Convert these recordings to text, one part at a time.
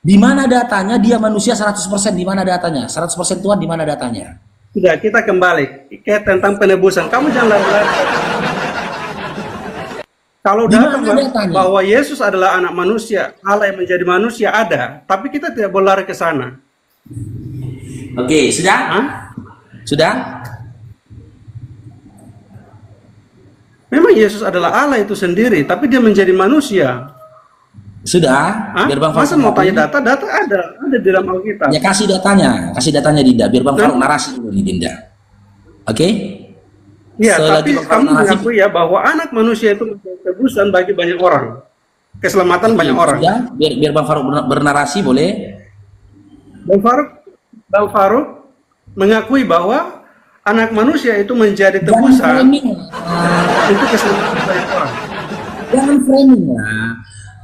Di mana datanya dia manusia 100%? Di mana datanya? 100% Tuhan, di mana datanya? Sudah, kita kembali ke tentang penebusan. Kamu jangan lari-lari. Kalau data bahwa Yesus adalah anak manusia, Allah yang menjadi manusia ada, tapi kita tidak boleh lari ke sana. Oke, sudah? Hah? Sudah? Memang Yesus adalah Allah itu sendiri, tapi dia menjadi manusia. Sudah? Biar Bang Faruk. Masa mau tanya data? Data ada di dalam Alkitab. Ya kasih datanya Dinda, biar Bang Faruk narasi dulu nih Dinda. Oke? Ya, tapi kamu mengakui ya bahwa anak manusia itu menjadi tebusan bagi banyak orang. Keselamatan banyak orang. Sudah? Biar Bang Faruk bernarasi boleh? Bang Faruk mengakui bahwa anak manusia itu menjadi tebusan untuk keselamatan banyak orang. Jangan framing ya.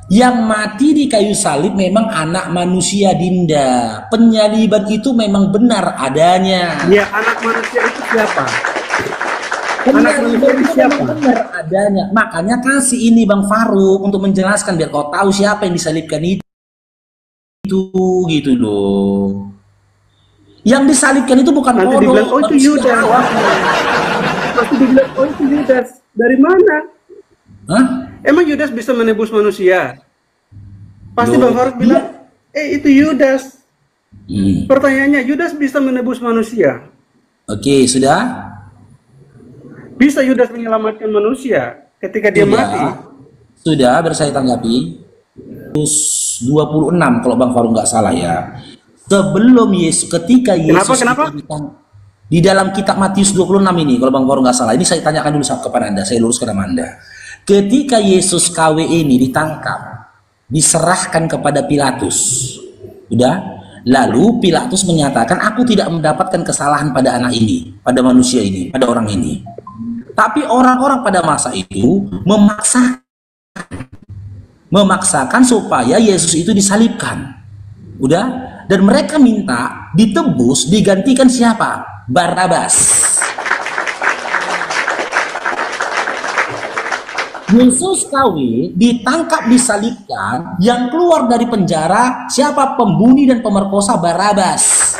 Yang mati di kayu salib memang anak manusia Dinda. Penyaliban itu memang benar adanya. Ya, anak manusia itu siapa? Anak manusia itu siapa? Benar adanya. Makanya kasih ini Bang Faruk untuk menjelaskan biar kau tahu siapa yang disalibkan itu gitu loh. Yang disalibkan itu bukan nanti dibilang, oh itu Yudas. Pasti dibilang, oh itu Yudas. Dari mana? Hah? Emang Yudas bisa menebus manusia? Pasti Bang Faruk bilang, itu Yudas. Pertanyaannya, Yudas bisa menebus manusia? Oke, sudah? Bisa Yudas menyelamatkan manusia ketika dia mati? Sudah, biar saya tanggapi. 26 kalau Bang Faruk nggak salah ya. Sebelum Yesus, ketika Yesus kenapa? Di dalam kitab Matius 26 ini, kalau Bang Faruk nggak salah, ini saya tanyakan dulu kepada Anda, saya luruskan sama Anda. Ketika Yesus KW ini ditangkap, diserahkan kepada Pilatus, udah, lalu Pilatus menyatakan, aku tidak mendapatkan kesalahan pada anak ini, pada manusia ini, pada orang ini. Tapi orang-orang pada masa itu memaksakan supaya Yesus itu disalibkan, udah. Dan mereka minta ditebus, digantikan siapa? Barabas. Yesus KW ditangkap, disalibkan, yang keluar dari penjara siapa? Pembunuh dan pemerkosa Barabas.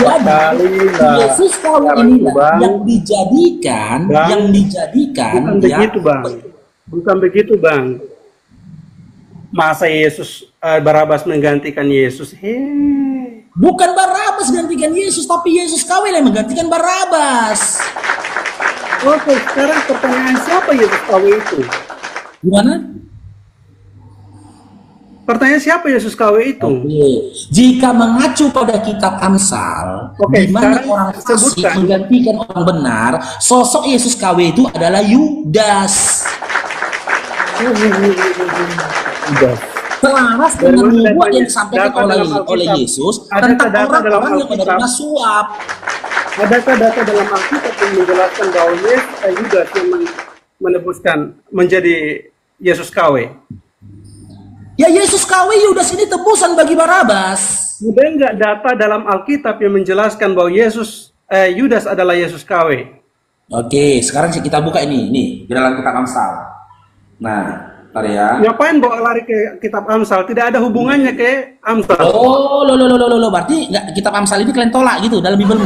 Jadi Yesus KW inilah yang dijadikan, bukan begitu Bang. Bukan begitu Bang. Masa Yesus Barabas menggantikan Yesus? Bukan Barabas gantikan Yesus, tapi Yesus KW yang menggantikan Barabas. Oke, sekarang pertanyaan, siapa Yesus KW itu? Gimana? Pertanyaan, siapa Yesus KW itu? Jika mengacu pada kitab Amsal, di mana orang fasik menggantikan orang benar, sosok Yesus KW itu adalah Yudas. Selaras dengan nubuat yang disampaikan oleh Yesus tentang orang-orang yang menerima suap. Adakah data dalam Alkitab yang menjelaskan bahwa Yudas yang menebuskan menjadi Yesus KW? Ya, Yesus KW Yudas ini tebusan bagi Barabas. Ada nggak data dalam Alkitab yang menjelaskan bahwa Yudas adalah Yesus KW? Oke, sekarang kita buka ini di dalam kitab Amsal. Nah, ntar ya. Ngapain bawa lari ke kitab Amsal? Tidak ada hubungannya ke Amsal. Oh, lo, berarti nggak, kitab Amsal ini kalian tolak gitu dalam Bibelmu?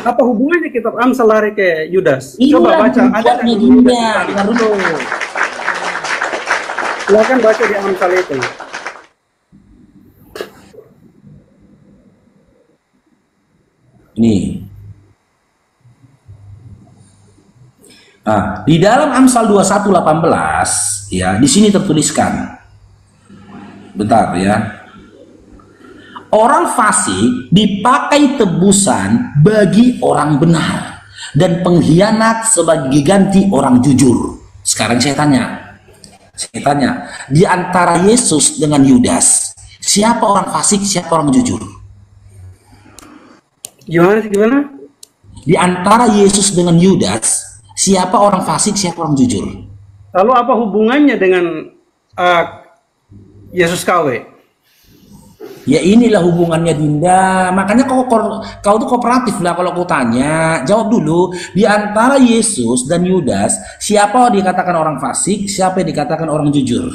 Apa hubungannya kitab Amsal lari ke Yudas? Coba baca. Ada Dinda, dengar dulu. Silakan baca di Amsal itu. Nih. Nah, di dalam Amsal 21:18 ya, di sini tertuliskan. Bentar ya. Orang fasik dipakai tebusan bagi orang benar dan pengkhianat sebagai ganti orang jujur. Sekarang saya tanya, di antara Yesus dengan Yudas, siapa orang fasik, siapa orang jujur? Gimana? Di antara Yesus dengan Yudas, siapa orang fasik, siapa orang jujur? Lalu apa hubungannya dengan Yesus KW? Ya inilah hubungannya Dinda. Makanya kau tuh kooperatif lah kalau kau tanya. Jawab dulu. Di antara Yesus dan Yudas, siapa yang dikatakan orang fasik, siapa yang dikatakan orang jujur?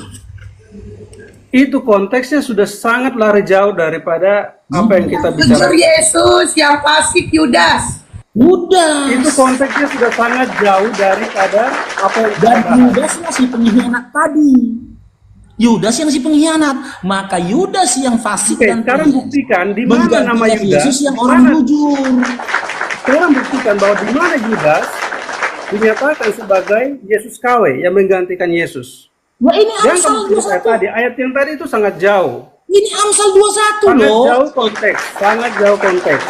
Itu konteksnya sudah sangat lari jauh daripada apa yang kita bicara. Jujur Yesus, yang fasik Yudas. Yudas. Itu konteksnya sudah sangat jauh daripada apa yang kita Dan bahas. Yudasnya si pengkhianat tadi. Yudas yang si pengkhianat. Maka Yudas yang fasik Oke, dan sekarang buktikan di mana nama menggantikan Yudas. Yesus yang di orang mana- jujur. Sekarang buktikan bahwa di mana Yudas dinyatakan sebagai Yesus KW yang menggantikan Yesus. Wah ini Jangan Amsal kamu saya 21. tadi, ayat yang tadi itu sangat jauh. Ini Amsal 21 Sangat loh. jauh konteks, sangat jauh konteks.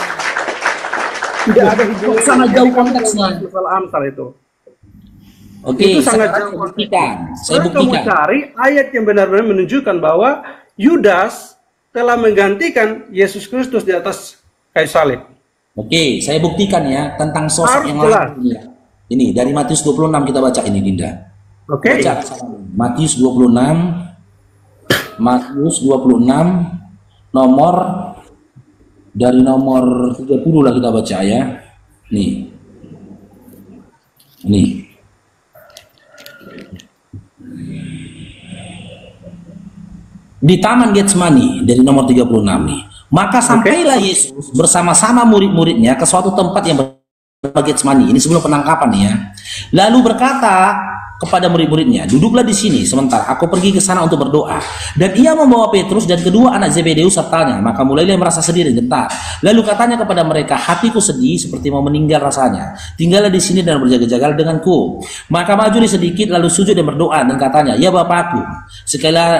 Tidak ada hubungan. Sangat jauh konteksnya. Masalah Amsal itu. Oke, Itu sangat sekarang jauh saya buktikan. Saya Kalau kamu buktikan. cari ayat yang benar-benar menunjukkan bahwa Yudas telah menggantikan Yesus Kristus di atas kayu salib. Oke, saya buktikan ya tentang sosok Harus yang jelas. lain. Ini dari Matius 26 kita baca ini Dinda. Oke. Baca Matius 26. Matius 26 nomor dari nomor 30 lah kita baca ya. Nih. Nih. Di Taman Getsemani dari nomor 36 nih. Maka sampailah Yesus bersama-sama murid-muridnya ke suatu tempat yang bernama Getsemani. Ini sebelum penangkapan nih ya. Lalu berkata kepada murid-muridnya, duduklah di sini sebentar, aku pergi ke sana untuk berdoa. Dan ia membawa Petrus dan kedua anak Zebedeus sertanya. Maka mulailah ia merasa sedih dan gentar. Lalu katanya kepada mereka, hatiku sedih seperti mau meninggal rasanya. Tinggallah di sini dan berjaga-jaga denganku. Maka maju sedikit lalu sujud dan berdoa dan katanya, ya Bapakku,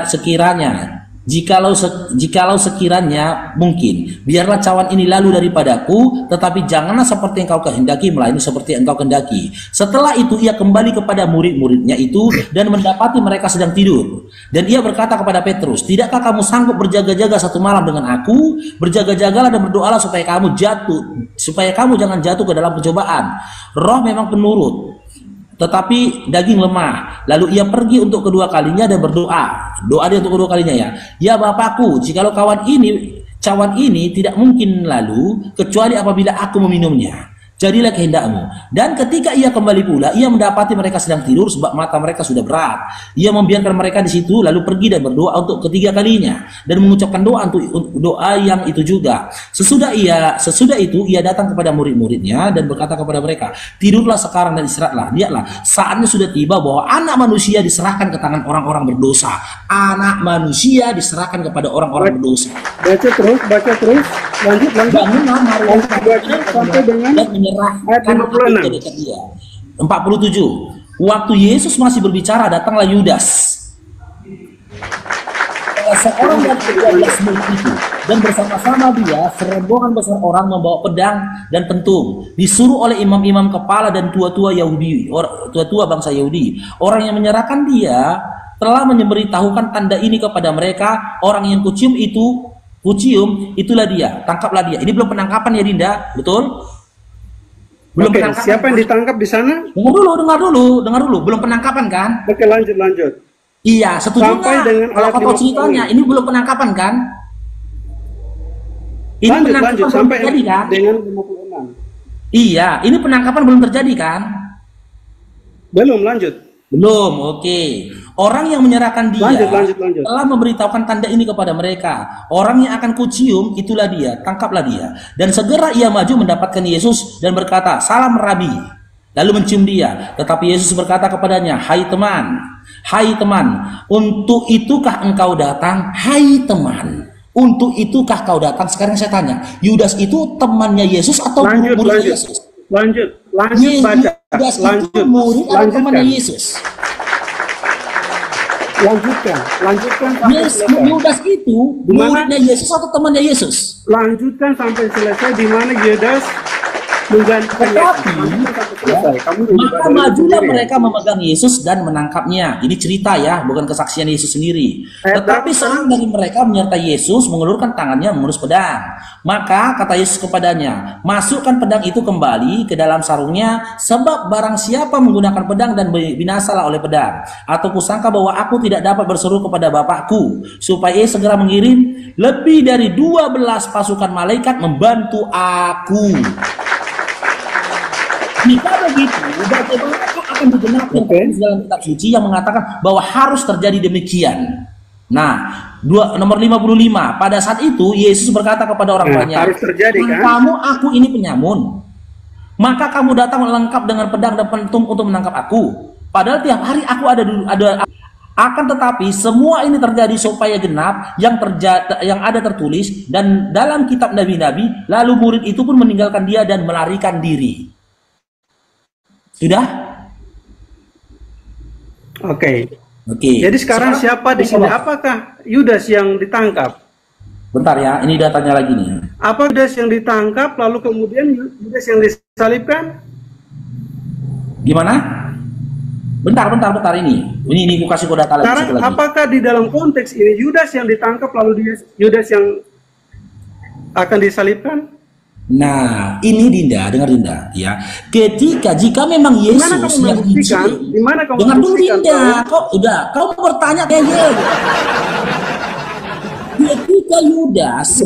sekiranya jikalau sekiranya mungkin, biarlah cawan ini lalu daripadaku, tetapi janganlah seperti yang kau kehendaki, melainkan seperti yang engkau kehendaki. Setelah itu ia kembali kepada murid-muridnya itu dan mendapati mereka sedang tidur. Dan ia berkata kepada Petrus, tidakkah kamu sanggup berjaga-jaga satu malam dengan aku? Berjaga-jagalah dan berdoalah supaya kamu jangan jatuh ke dalam pencobaan. Roh memang penurut, tetapi daging lemah. Lalu ia pergi untuk kedua kalinya dan berdoa. Doa dia untuk kedua kalinya ya. Ya Bapakku, jikalau cawan ini tidak mungkin lalu kecuali apabila aku meminumnya. Jadilah kehendakmu. Dan ketika ia kembali pula, ia mendapati mereka sedang tidur sebab mata mereka sudah berat. Ia membiarkan mereka di situ, lalu pergi dan berdoa untuk ketiga kalinya dan mengucapkan doa yang itu juga. Sesudah itu ia datang kepada murid-muridnya dan berkata kepada mereka, tidurlah sekarang dan istirahatlah. Lihatlah, saatnya sudah tiba bahwa anak manusia diserahkan ke tangan orang-orang berdosa. Anak manusia diserahkan kepada orang-orang berdosa. Baca terus, lanjut. Bangunlah Maria Baca sampai dengan dan menyerahkan ayat 56. ke dekat dia. 47. Waktu Yesus masih berbicara, datanglah Yudas, seorang dari ke-12 murid itu, dan bersama-sama dia serombongan besar orang membawa pedang dan pentung, disuruh oleh imam-imam kepala dan tua-tua bangsa Yahudi. Orang yang menyerahkan dia telah memberitahukan tanda ini kepada mereka. Orang yang kucium itulah dia, tangkaplah dia. Ini belum penangkapan ya Dinda, betul? Belum Oke, penangkapan. siapa yang ditangkap di sana? Dengar dulu, belum penangkapan kan? Oke, lanjut. Iya, setuju Sampai nggak? dengan Kalau ayat kau tahu ceritanya, 56. ini belum penangkapan kan? Ini Lanjut penangkapan belum sampai terjadi kan? dengan 56. Iya, ini penangkapan belum terjadi kan? Belum, lanjut. Belum, oke. Orang yang menyerahkan dia Lanjut. telah memberitahukan tanda ini kepada mereka. Orang yang akan kucium, itulah dia, tangkaplah dia. Dan segera ia maju mendapatkan Yesus dan berkata, salam Rabi. Lalu mencium dia. Tetapi Yesus berkata kepadanya, hai teman, untuk itukah engkau datang? Hai teman, untuk itukah kau datang? Sekarang saya tanya, Yudas itu temannya Yesus atau muridnya Yesus? Lanjut baca. Yudas itu murid atau temannya Yesus? Lanjutkan sampai selesai. Yudas itu Di mana? muridnya Yesus atau temannya Yesus? Lanjutkan sampai selesai di mana Yudas menggantikan Tetapi, selesai. Kamu maka majulah mereka memegang Yesus dan menangkapnya. Ini cerita ya, bukan kesaksian Yesus sendiri. Tetapi seorang dari mereka menyertai Yesus, mengulurkan tangannya mengurus pedang. Maka kata Yesus kepadanya, masukkan pedang itu kembali ke dalam sarungnya, sebab barang siapa menggunakan pedang dan binasalah oleh pedang. Atau kusangka bahwa aku tidak dapat berseru kepada Bapakku, supaya ia segera mengirim lebih dari 12 pasukan malaikat membantu aku. Jika begitu, bagaimana akan digenapkan dalam kitab suci yang mengatakan bahwa harus terjadi demikian? Nah, nomor 55. Pada saat itu Yesus berkata kepada orang tuanya, harus terjadi kan? Kamu aku ini penyamun. Maka kamu datang lengkap dengan pedang dan pentung untuk menangkap aku. Padahal tiap hari aku ada. Akan tetapi semua ini terjadi supaya genap yang ada tertulis dan dalam kitab nabi-nabi. Lalu murid itu pun meninggalkan dia dan melarikan diri. Sudah? Oke. Oke. Jadi sekarang siapa di sini? Apakah Yudas yang ditangkap? Bentar ya, ini datanya lagi nih. Apa Yudas yang ditangkap lalu kemudian Yudas yang disalibkan? Gimana? Bentar ini. Ini aku kasih kode data lagi. Sekarang apakah di dalam konteks ini Yudas yang ditangkap lalu Yudas yang akan disalibkan? Nah, ini Dinda, dengar Dinda, ya. Jika memang Yesus yang dicuri, dengar dulu Dinda, kau bertanya kayak gitu. Ketika Yudas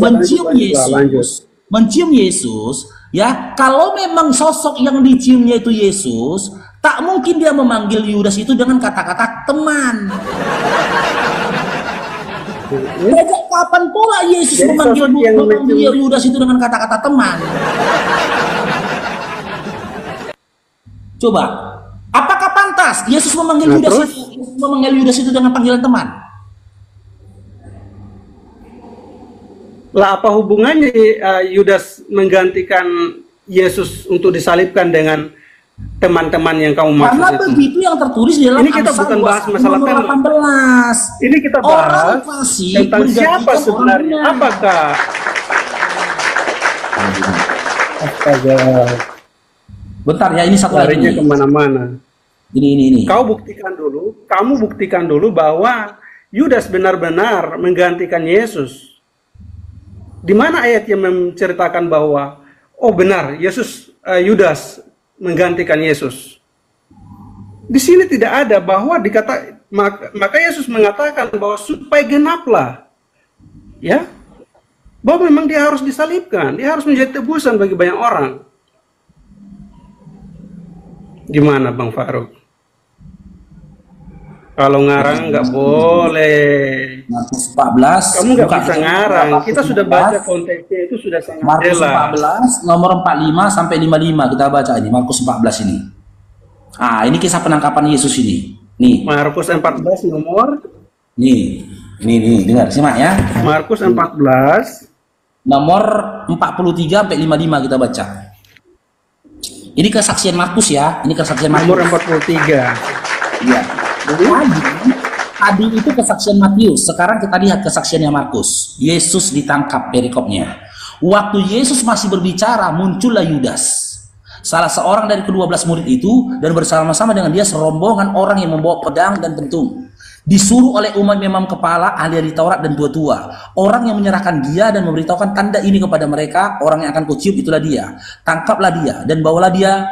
mencium Yesus, ya, kalau memang sosok yang diciumnya itu Yesus, tak mungkin dia memanggil Yudas itu dengan kata-kata teman. Sejak kapan pula Yesus memanggil Yudas itu dengan kata-kata teman? Coba, apakah pantas Yesus memanggil Yudas itu dengan panggilan teman? Lah, apa hubungannya Yudas menggantikan Yesus untuk disalibkan dengan teman-teman yang kamu maksud? Karena itu begitu yang tertulis di dalam ini kita bukan bahas masalah teman. 18. Ini kita bahas tentang siapa sebenarnya. Apakah astaga. Bentar ya, ini satu lagi. Kemana-mana. Ini. Kamu buktikan dulu bahwa Yudas benar-benar menggantikan Yesus. Di mana ayat yang menceritakan bahwa benar Yudas menggantikan Yesus? Di sini tidak ada bahwa maka Yesus mengatakan bahwa supaya genaplah, ya, bahwa memang dia harus disalibkan, dia harus menjadi tebusan bagi banyak orang. Gimana Bang Faruk? Kalau ngarang nggak boleh. Markus 14. Kamu nggak bisa ngarang. Kita sudah baca konteksnya, itu sudah sangat Markus jelas. 14 nomor 45 sampai 55 kita baca ini Markus 14 ini. Ini kisah penangkapan Yesus ini. Nih. Markus 14 nomor. Nih dengar simak ya. Markus 14 nomor 43 sampai 55 kita baca. Ini kesaksian Markus ya. Ini kesaksian Markus. Nomor 43. Iya. Tadi itu kesaksian Matius, sekarang kita lihat kesaksiannya Markus. Yesus ditangkap, perikopnya. Waktu Yesus masih berbicara, muncullah Yudas, salah seorang dari ke-12 murid itu, dan bersama-sama dengan dia serombongan orang yang membawa pedang dan pentung. Disuruh oleh imam kepala, ahli Taurat dan tua-tua. Orang yang menyerahkan dia dan memberitahukan tanda ini kepada mereka, orang yang akan kucium itulah dia. Tangkaplah dia dan bawalah dia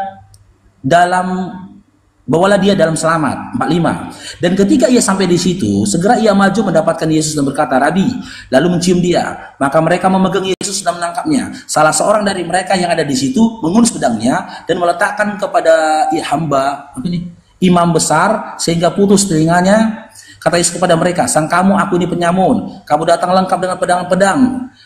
dalam selamat. 45. Dan ketika ia sampai di situ, segera ia maju mendapatkan Yesus dan berkata, Rabi, lalu mencium dia. Maka mereka memegang Yesus dan menangkapnya. Salah seorang dari mereka yang ada di situ mengunus pedangnya dan meletakkan kepada imam besar sehingga putus telinganya. Kata Yesus kepada mereka, sang kamu aku ini penyamun, kamu datang lengkap dengan pedang-pedang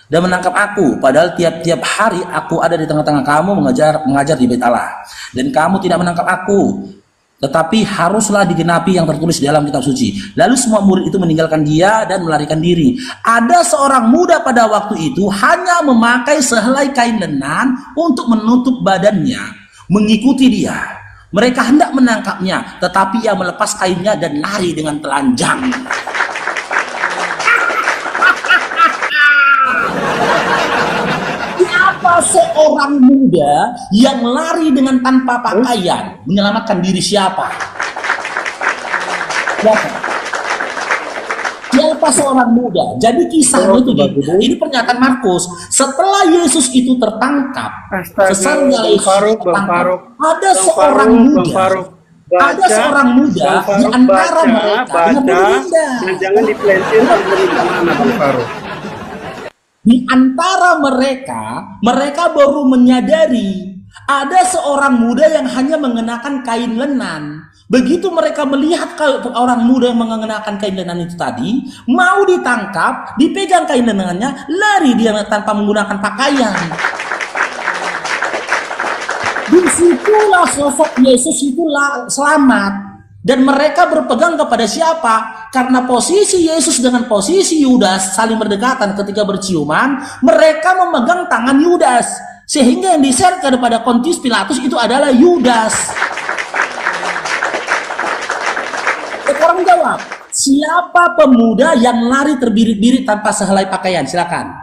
dan menangkap aku, padahal tiap-tiap hari aku ada di tengah-tengah kamu mengajar di Bait Allah, dan kamu tidak menangkap aku. Tetapi haruslah digenapi yang tertulis di dalam kitab suci. Lalu semua murid itu meninggalkan dia dan melarikan diri. Ada seorang muda pada waktu itu hanya memakai sehelai kain lenan untuk menutup badannya, mengikuti dia. Mereka hendak menangkapnya, tetapi ia melepas kainnya dan lari dengan telanjang. Siapa seorang muda yang lari dengan tanpa pakaian menyelamatkan diri siapa? Siapa? Siapa seorang muda? Jadi kisahnya itu ini pernyataan Markus. Setelah Yesus itu tertangkap, sesampainya Yesus tertangkap, ada seorang muda. Ada seorang muda di antara mereka dengan Dinda. Jangan dipelenceng mana Bang Farouk. Di antara mereka baru menyadari ada seorang muda yang hanya mengenakan kain lenan. Begitu mereka melihat orang muda yang mengenakan kain lenan itu tadi, mau ditangkap, dipegang kain lenannya, lari dia tanpa menggunakan pakaian. Disitulah sosok Yesus itu selamat. Dan mereka berpegang kepada siapa? Karena posisi Yesus dengan posisi Yudas saling berdekatan ketika berciuman, mereka memegang tangan Yudas. Sehingga yang diseret kepada Pontius Pilatus itu adalah Yudas. Sekarang jawab, siapa pemuda yang lari terbirit-birit tanpa sehelai pakaian? Silakan.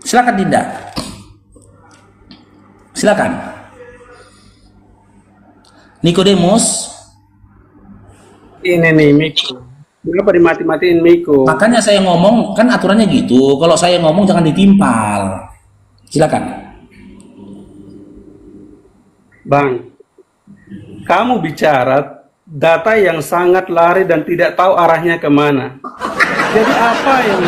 Silakan Dinda. Silakan. Nikodemus, ini nih Miko. Kenapa dimati-matiin Miko? Makanya saya ngomong, kan aturannya gitu. Kalau saya ngomong jangan ditimpal. Silakan. Bang, kamu bicara data yang sangat lari dan tidak tahu arahnya kemana. Jadi apa yang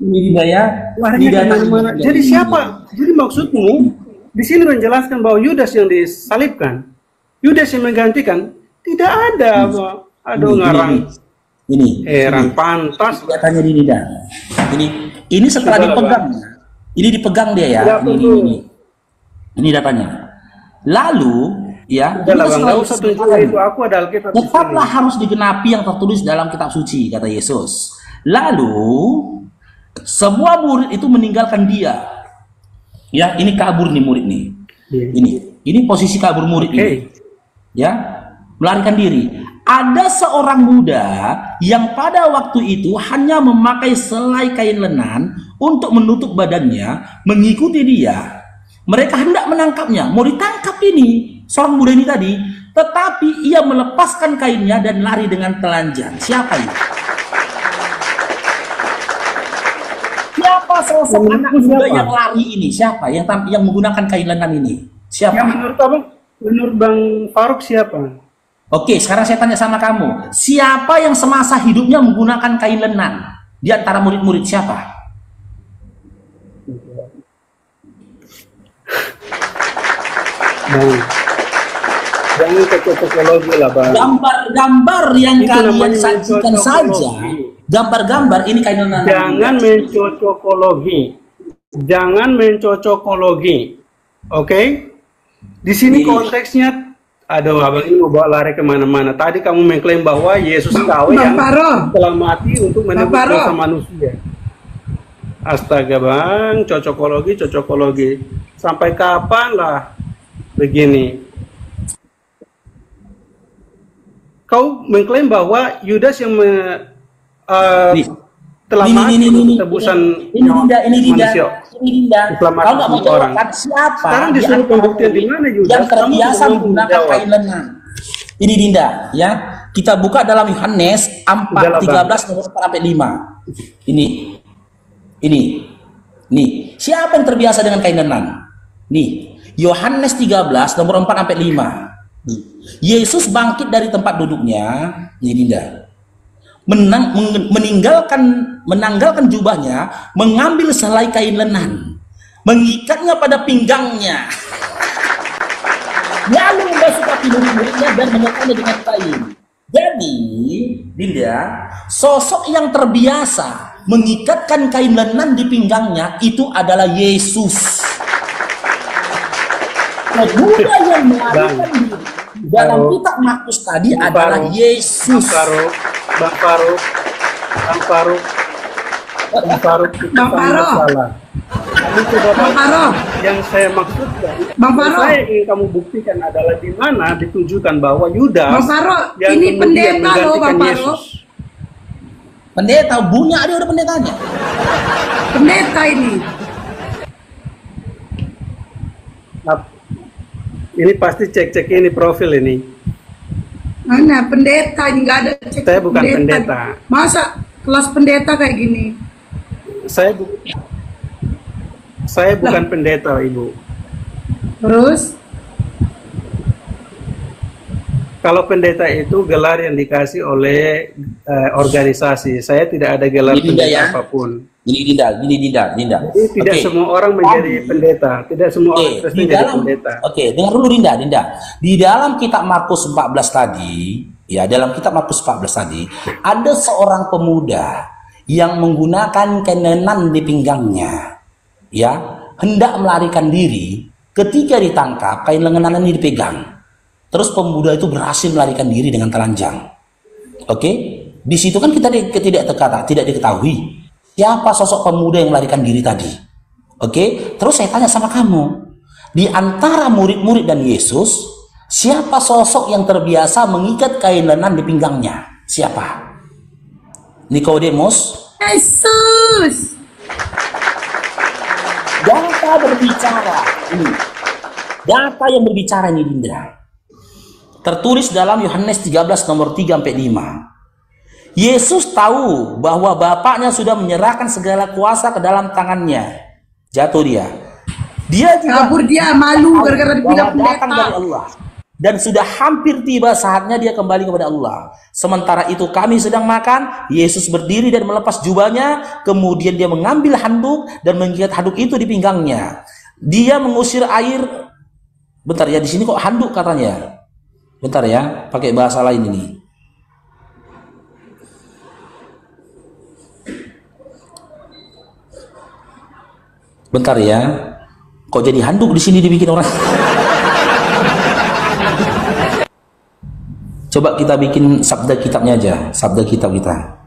ini ya? larinya kemana? Jadi siapa? Jadi maksudmu di sini menjelaskan bahwa Yudas yang disalibkan, Yudas yang menggantikan, tidak ada. Aduh ngarang. Ini. Heran, pantas. Katanya di Dinda. Ini setelah dipegang. Ini dipegang dia ya. Ini datanya. Lalu ya. Itu aku ada Alkitab. Tetaplah harus digenapi yang tertulis dalam kitab suci, kata Yesus. Lalu semua murid itu meninggalkan dia. Ya, ini kabur nih murid nih. Ini posisi kabur murid ini. Ya, melarikan diri. Ada seorang muda yang pada waktu itu hanya memakai selai kain lenan untuk menutup badannya, mengikuti dia. Mereka hendak menangkapnya, mau ditangkap ini seorang muda ini tadi, tetapi ia melepaskan kainnya dan lari dengan telanjang. Siapa ini? Siapa sosok anak muda yang lari ini? Siapa yang menggunakan kain lenan ini? Siapa? Yang menurut abang, menurut Bang Farouk siapa? Oke, sekarang saya tanya sama kamu. Siapa yang semasa hidupnya menggunakan kain lenan? Di antara murid-murid siapa? Bang, jangan cocokologi lah Bang. Gambar-gambar yang kalian sajikan saja. Gambar-gambar ini kain lenan. Jangan mencocokologi. Jangan mencocokologi. Oke? Di sini konteksnya, aduh abang ini mau bawa lari kemana-mana. Tadi kamu mengklaim bahwa Yesus KW yang telah mati untuk menebus dosa manusia. Astaga Bang, cocokologi. Sampai kapan lah begini? Kau mengklaim bahwa Yudas yang telah mati untuk tebusan manusia. Kalau nggak mau jawab siapa? Sekarang disuruh pembuktian di mana Yudas? Yang terbiasa menggunakan kain lenan. Ini Dinda, ya. Kita buka dalam Yohanes 4:13 nomor 4 sampai 5. Ini. Siapa yang terbiasa dengan kain lenan? Nih, Yohanes 13 nomor 4 sampai 5. Yesus bangkit dari tempat duduknya, ini Dinda. Menanggalkan jubahnya, mengambil selai kain lenan, mengikatnya pada pinggangnya, lalu membasuh kaki murid-muridnya dan menyekanya dengan kain. Jadi, Dinda, sosok yang terbiasa mengikatkan kain lenan di pinggangnya itu adalah Yesus. Pemuda yang melarikan diri dalam kitab Markus tadi adalah Yesus. Bang Farouk, yang saya maksudkan, saya ingin kamu buktikan adalah di mana ditujukan bahwa Yudas Bang Farouk, yang ini kemudian pendeta loh Bang menggantikan Farouk. Yesus. Pendeta, punya dia udah pendetanya. Pendeta ini. Ini pasti cek-cek ini profil ini. Mana pendeta ini, nggak ada cek. Saya bukan pendeta. Masa kelas pendeta kayak gini? Saya bukan pendeta, Ibu. Terus Kalau pendeta itu gelar yang dikasih oleh organisasi. Saya tidak ada gelar Ini Dinda pendeta ya. apapun. Ini Dinda. Jadi tidak Oke. semua orang menjadi pendeta. Tidak semua orang Oke, Kristen di menjadi dalam pendeta. dengar dulu Dinda. Di dalam kitab Markus 14 tadi, ya, dalam kitab Markus 14 tadi, ada seorang pemuda yang menggunakan kenenan di pinggangnya, ya, hendak melarikan diri. Ketika ditangkap, kain lengan ini dipegang. Terus pemuda itu berhasil melarikan diri dengan telanjang. Oke, di situ kan kita tidak diketahui siapa sosok pemuda yang melarikan diri tadi. Oke, terus saya tanya sama kamu, di antara murid-murid dan Yesus, siapa sosok yang terbiasa mengikat kain lenan di pinggangnya? Siapa? Nikodemus. Yesus. Data berbicara ini. Data yang berbicara ini, Dinda. Tertulis dalam Yohanes 13 nomor 3 sampai 5. Yesus tahu bahwa Bapaknya sudah menyerahkan segala kuasa ke dalam tangannya. Jatuh dia. Dia juga Kabur dia, malu gara-gara dibilang bahwa datang dari pendeta. Allah. Dan sudah hampir tiba saatnya dia kembali kepada Allah. Sementara itu kami sedang makan, Yesus berdiri dan melepas jubahnya, kemudian dia mengambil handuk dan mengikat handuk itu di pinggangnya. Dia mengusir air. Bentar ya, di sini kok handuk katanya. Bentar ya, pakai bahasa lain ini. Bentar ya. Kok jadi handuk di sini dibikin orang? Coba kita bikin sabda kitabnya aja, sabda kitab kita.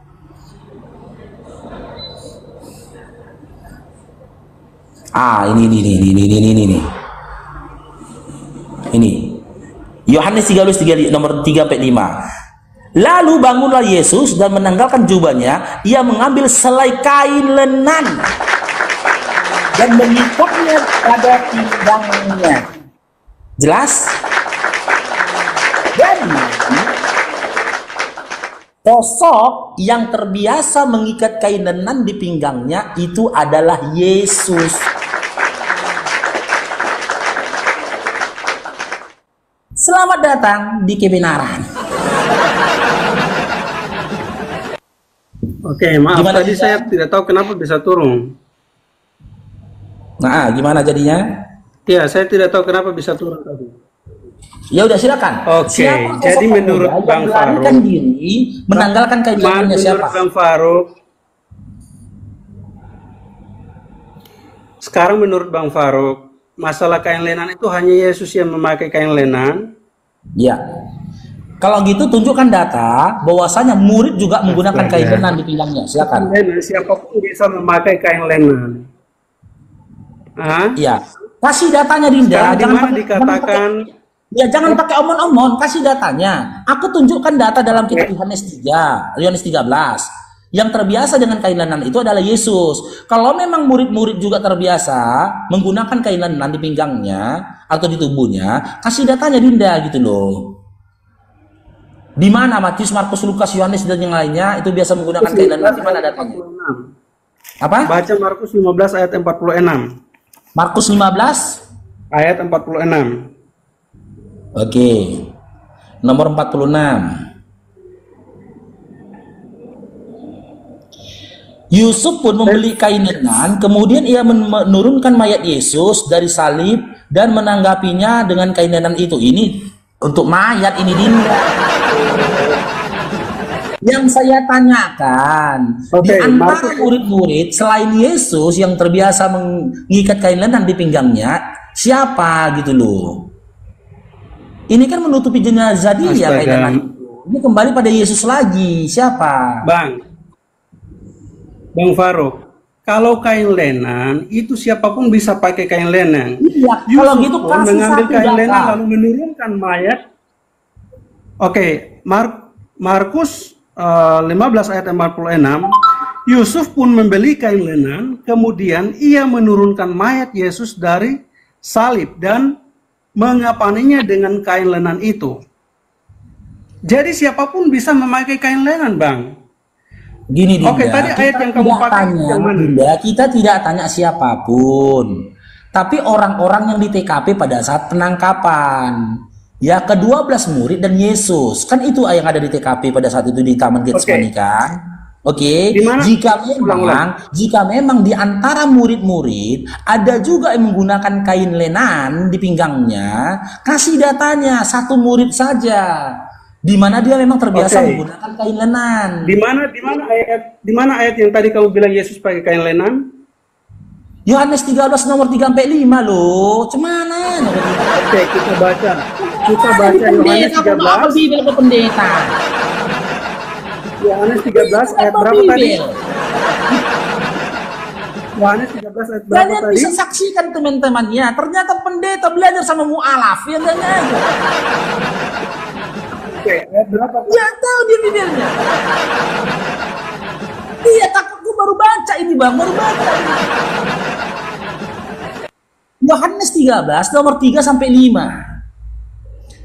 Ini. Ini. Yohanes 13 nomor 3 sampai 5. Lalu bangunlah Yesus dan menanggalkan jubahnya, ia mengambil selai kain lenan dan mengikatnya pada pinggangnya. Jelas? Jadi sosok yang terbiasa mengikat kain lenan di pinggangnya itu adalah Yesus. Selamat datang di kebenaran. Oke, maaf Gimana tadi juga? saya tidak tahu kenapa bisa turun. Nah, gimana jadinya? Ya, saya tidak tahu kenapa bisa turun tadi. Ya udah silakan. Oke, Siapa sosok jadi pemuda menurut yang Bang melarikan Farouk, diri, menanggalkan kain lengannya siapa? Menurut Bang Farouk, sekarang menurut Bang Farouk, masalah kain lenan itu hanya Yesus yang memakai kain lenan. Ya. Kalau gitu tunjukkan data bahwasanya murid juga menggunakan kain lenan di pinggangnya. Silakan. Lenan, siapapun bisa memakai kain lenan. Ah? Ya. Kasih datanya Dinda. Sekarang di mana dikatakan Ya jangan pakai omon-omon, kasih datanya. Aku tunjukkan data dalam kitab Yohanes 3, Yohanes 13. Yang terbiasa dengan kain lenan itu adalah Yesus. Kalau memang murid-murid juga terbiasa menggunakan kain lenan di pinggangnya atau di tubuhnya, kasih datanya Dinda gitu loh. Di mana Matius, Markus, Lukas, Yohanes dan yang lainnya itu biasa menggunakan kain lenan, di mana datanya? Apa? Baca Markus 15 ayat 46. Markus 15 Ayat 46. Oke. Nomor 46. Yusuf pun membeli kain lenan, kemudian ia menurunkan mayat Yesus dari salib dan menanggapinya dengan kain lenan itu. Ini untuk mayat ini Dinda. Yang saya tanyakan, di Oke, antara Markus- murid-murid selain Yesus yang terbiasa mengikat kain lenan di pinggangnya, siapa gitu loh? Ini kan menutupi jenazah dia kain Astaga. lenan itu. Ini kembali pada Yesus lagi. Siapa? Bang Farouk, kalau kain lenan itu siapapun bisa pakai kain lenan. Iya, kalau Yusuf gitu pun kasih mengambil satu kain data. lenan lalu menurunkan mayat. Oke, Markus 15 ayat 46, Yusuf pun membeli kain lenan, kemudian ia menurunkan mayat Yesus dari salib dan mengapaninya dengan kain lenan itu. Jadi siapapun bisa memakai kain lenan, Bang. Gini Dinda, Oke, tadi ayat yang kamu tidak pakai tanya, yang mana? Dinda, kita tidak tanya siapapun, tapi orang-orang yang di TKP pada saat penangkapan. Ya, ke-12 murid dan Yesus. Kan itu yang ada di TKP pada saat itu di Taman Getsemani kan? Oke, Di mana? jika memang di antara murid-murid ada juga yang menggunakan kain lenan di pinggangnya, kasih datanya satu murid saja. Di mana dia memang terbiasa Oke. menggunakan kain lenan. Di mana ayat yang tadi kamu bilang Yesus pakai kain lenan? Yohanes 13 nomor 3 sampai 5 loh. Cemana? Oke, kita baca. Kita baca Yohanes 13. Bibel ke pendeta. Yohanes 13 ayat berapa tadi? Yohanes 13 ayat berapa Kalian tadi? bisa saksikan teman-temannya. Ternyata pendeta belajar sama mu'alaf. Ya enggak aja. Oke, ayat berapa? Ya tahu dia bibelnya. Iya, takut gue baru baca ini bang. Baru baca ini. Yohanes 13 nomor 3 sampai 5.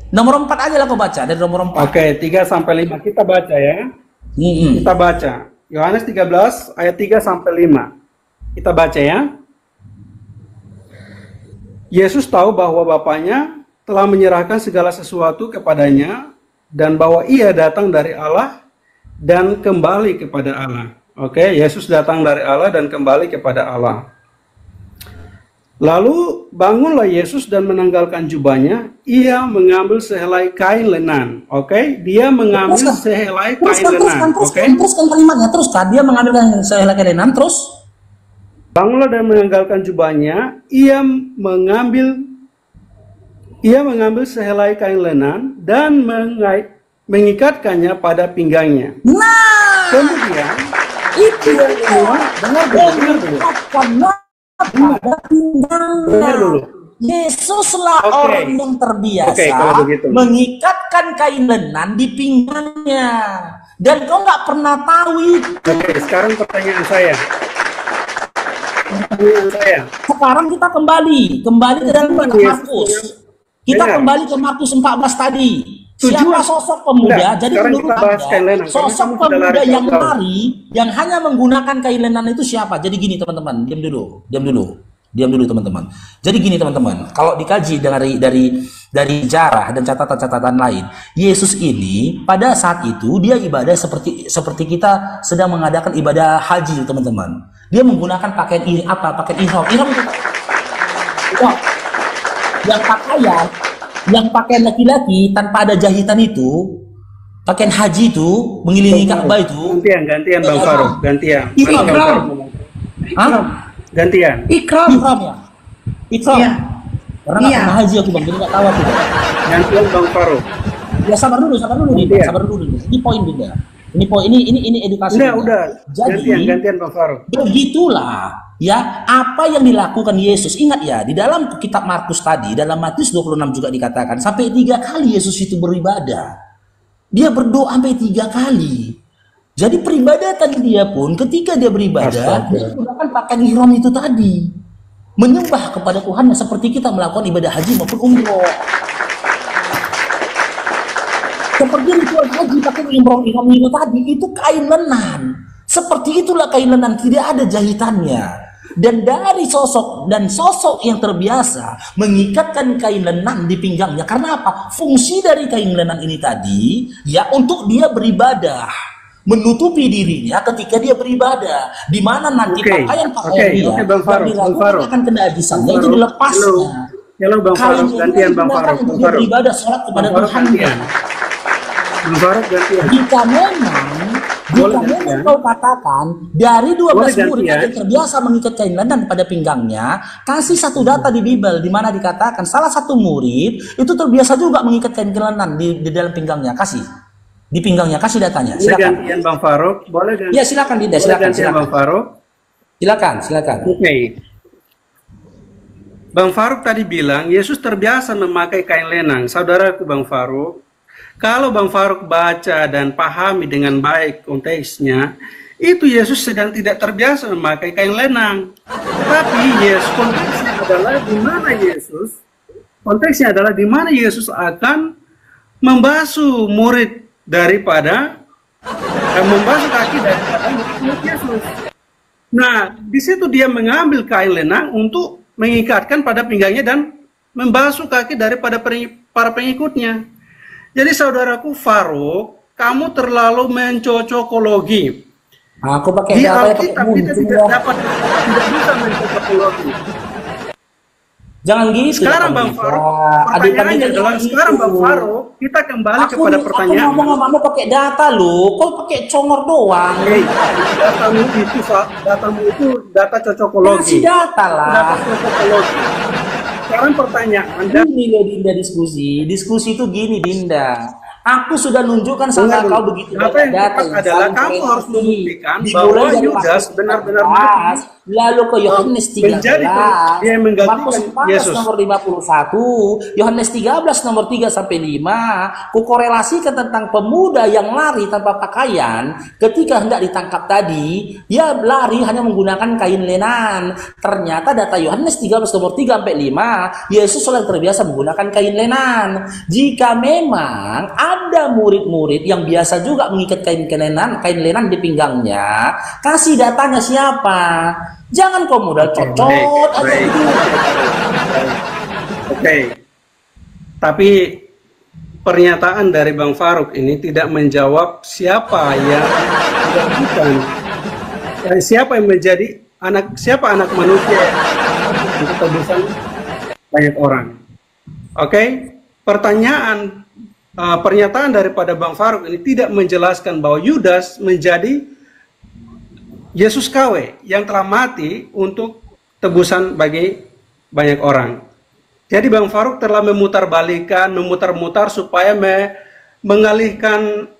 Nomor 4 aja lah kau baca dari nomor 4. Oke, 3 sampai 5 kita baca ya. Kita baca. Yohanes 13 ayat 3 sampai 5. Kita baca ya. Yesus tahu bahwa Bapaknya telah menyerahkan segala sesuatu kepadanya dan bahwa ia datang dari Allah dan kembali kepada Allah. Oke, Yesus datang dari Allah dan kembali kepada Allah. Lalu bangunlah Yesus dan menanggalkan jubahnya. Ia mengambil sehelai kain lenan. Oke, dia mengambil sehelai kain lenan. Oke, Teruskan kalimatnya, teruskan. Dia mengambil sehelai kain lenan, terus bangunlah dan menanggalkan jubahnya. Ia mengambil sehelai kain lenan dan mengikatkannya pada pinggangnya. nah Kemudian itu dengar dulu. Dengar dulu. Yesuslah Oke. orang yang terbiasa Oke, kalau begitu. mengikatkan kain lenan di pinggangnya, dan kau nggak pernah tahu itu. Oke, sekarang pertanyaan saya. Sekarang kita kembali ke dalam Markus. Kita Dengar. kembali ke Markus 14 tadi. Siapa Tujuan- sosok pemuda? Enggak, Jadi sekarang menurut kita bahas kain Anda, lenan, karena sosok kamu sudah pemuda lari yang jauh-jauh. lari, yang hanya menggunakan kain lenan itu siapa? Jadi gini teman-teman, diam dulu teman-teman. Jadi gini teman-teman, kalau dikaji dari sejarah dan catatan-catatan lain, Yesus ini pada saat itu dia ibadah seperti kita sedang mengadakan ibadah haji teman-teman. Dia menggunakan pakaian ihram. Ihram itu yang pakaian laki-laki tanpa ada jahitan itu, pakaian haji itu mengelilingi Ka'bah itu. Gantian Bang Faruk, gantian. Itu Mana Bang Ikram. Faruk ngomong? Hah? Gantian. Ikram. Ihram ya? Ihram. Iya. Karena nggak Iya. pernah haji aku bang, jadi nggak tahu aku. Gantian Bang Faruk. Ya sabar dulu Dinda. Iya. Sabar dulu Dinda. Ini poin Dinda. Ini poin ini edukasi. Udah, Dinda. udah. Jadi Gantian Bang Faruk. begitulah ya apa yang dilakukan Yesus. Ingat ya, di dalam kitab Markus tadi, dalam Matius 26 juga dikatakan sampai 3 kali Yesus itu beribadah. Dia berdoa sampai 3 kali. Jadi peribadatan dia pun ketika dia beribadah, dia menggunakan pakaian ihram itu tadi. Menyembah kepada Tuhan seperti kita melakukan ibadah haji maupun umroh. Seperti ritual haji pakai ihram itu tadi, itu kain lenan. Seperti itulah kain lenan, tidak ada jahitannya. Dan dari sosok yang terbiasa mengikatkan kain lenan di pinggangnya. Karena apa? Fungsi dari kain lenan ini tadi ya untuk dia beribadah, menutupi dirinya ketika dia beribadah, di mana nanti Oke, pakaian dia oke, Bang Faruk, yang Bang dilakukan Faruk. akan kenajisannya itu Halo, dilepasnya. halo Bang Kain Faruk, lenan gantian Bang digunakan Faruk. untuk Bang dia Faruk. beribadah sholat kepada Bang Faruk, Tuhan. gantian. Bang Faruk gantian. Jika memang Boleh gantian. kau katakan dari 12 Boleh murid gantian. yang terbiasa mengikat kain lenan pada pinggangnya, kasih satu data di Bible di mana dikatakan salah satu murid itu terbiasa juga mengikat kain lenan di dalam pinggangnya. Kasih di pinggangnya, kasih datanya. Boleh Silakan. gantian Bang Faruk. Boleh gantian. Ya silakan Dinda, Boleh silakan. gantian Bang Faruk. Silakan. Oke. Bang Faruk tadi bilang Yesus terbiasa memakai kain lenan. Saudaraku Bang Faruk, Kalau Bang Faruk baca dan pahami dengan baik konteksnya, itu Yesus sedang tidak terbiasa memakai kain lenang. Tapi konteksnya adalah di mana Yesus akan membasuh murid daripada membasuh kaki daripada murid Yesus. Nah, di situ dia mengambil kain lenang untuk mengikatkan pada pinggangnya dan membasuh kaki daripada para pengikutnya. Jadi saudaraku Faruk, kamu terlalu mencocokologi. Aku pakai Di data Alkitab kita tidak bisa mencocokologi. Jangan gitu. Sekarang Bang Faruk, pertanyaannya adalah sekarang Bang Faruk, kita kembali kepada pertanyaan. Aku ngomong sama pakai data loh, kok pakai congor doang. Datamu itu data cocokologi. Kasih data lah. Data cocokologi. Sekarang pertanyaan, Gini loh Dinda diskusi itu gini Dinda. Aku sudah nunjukkan sama kau begitu yang data adalah kamu harus membuktikan bahwa Yudas benar-benar mati, lalu ke Yohanes 13 dia menggantikan Markus 14 Yesus. nomor 51, Yohanes 13 nomor 3 sampai 5, kukorelasikan tentang pemuda yang lari tanpa pakaian ketika hendak ditangkap tadi, dia lari hanya menggunakan kain lenan. Ternyata data Yohanes 13 nomor 3 sampai 5, Yesus sudah terbiasa menggunakan kain lenan. Jika memang ada murid-murid yang biasa juga mengikat kain lenan di pinggangnya, kasih datanya siapa? Jangan kau modal cocot aja gitu. Oke. Tapi pernyataan dari Bang Faruk ini tidak menjawab siapa yang siapa yang menjadi anak manusia untuk tebusan banyak orang. Oke? Pernyataan daripada Bang Faruk ini tidak menjelaskan bahwa Yudas menjadi Yesus KW yang telah mati untuk tebusan bagi banyak orang. Jadi Bang Faruk telah memutar-mutar supaya mengalihkan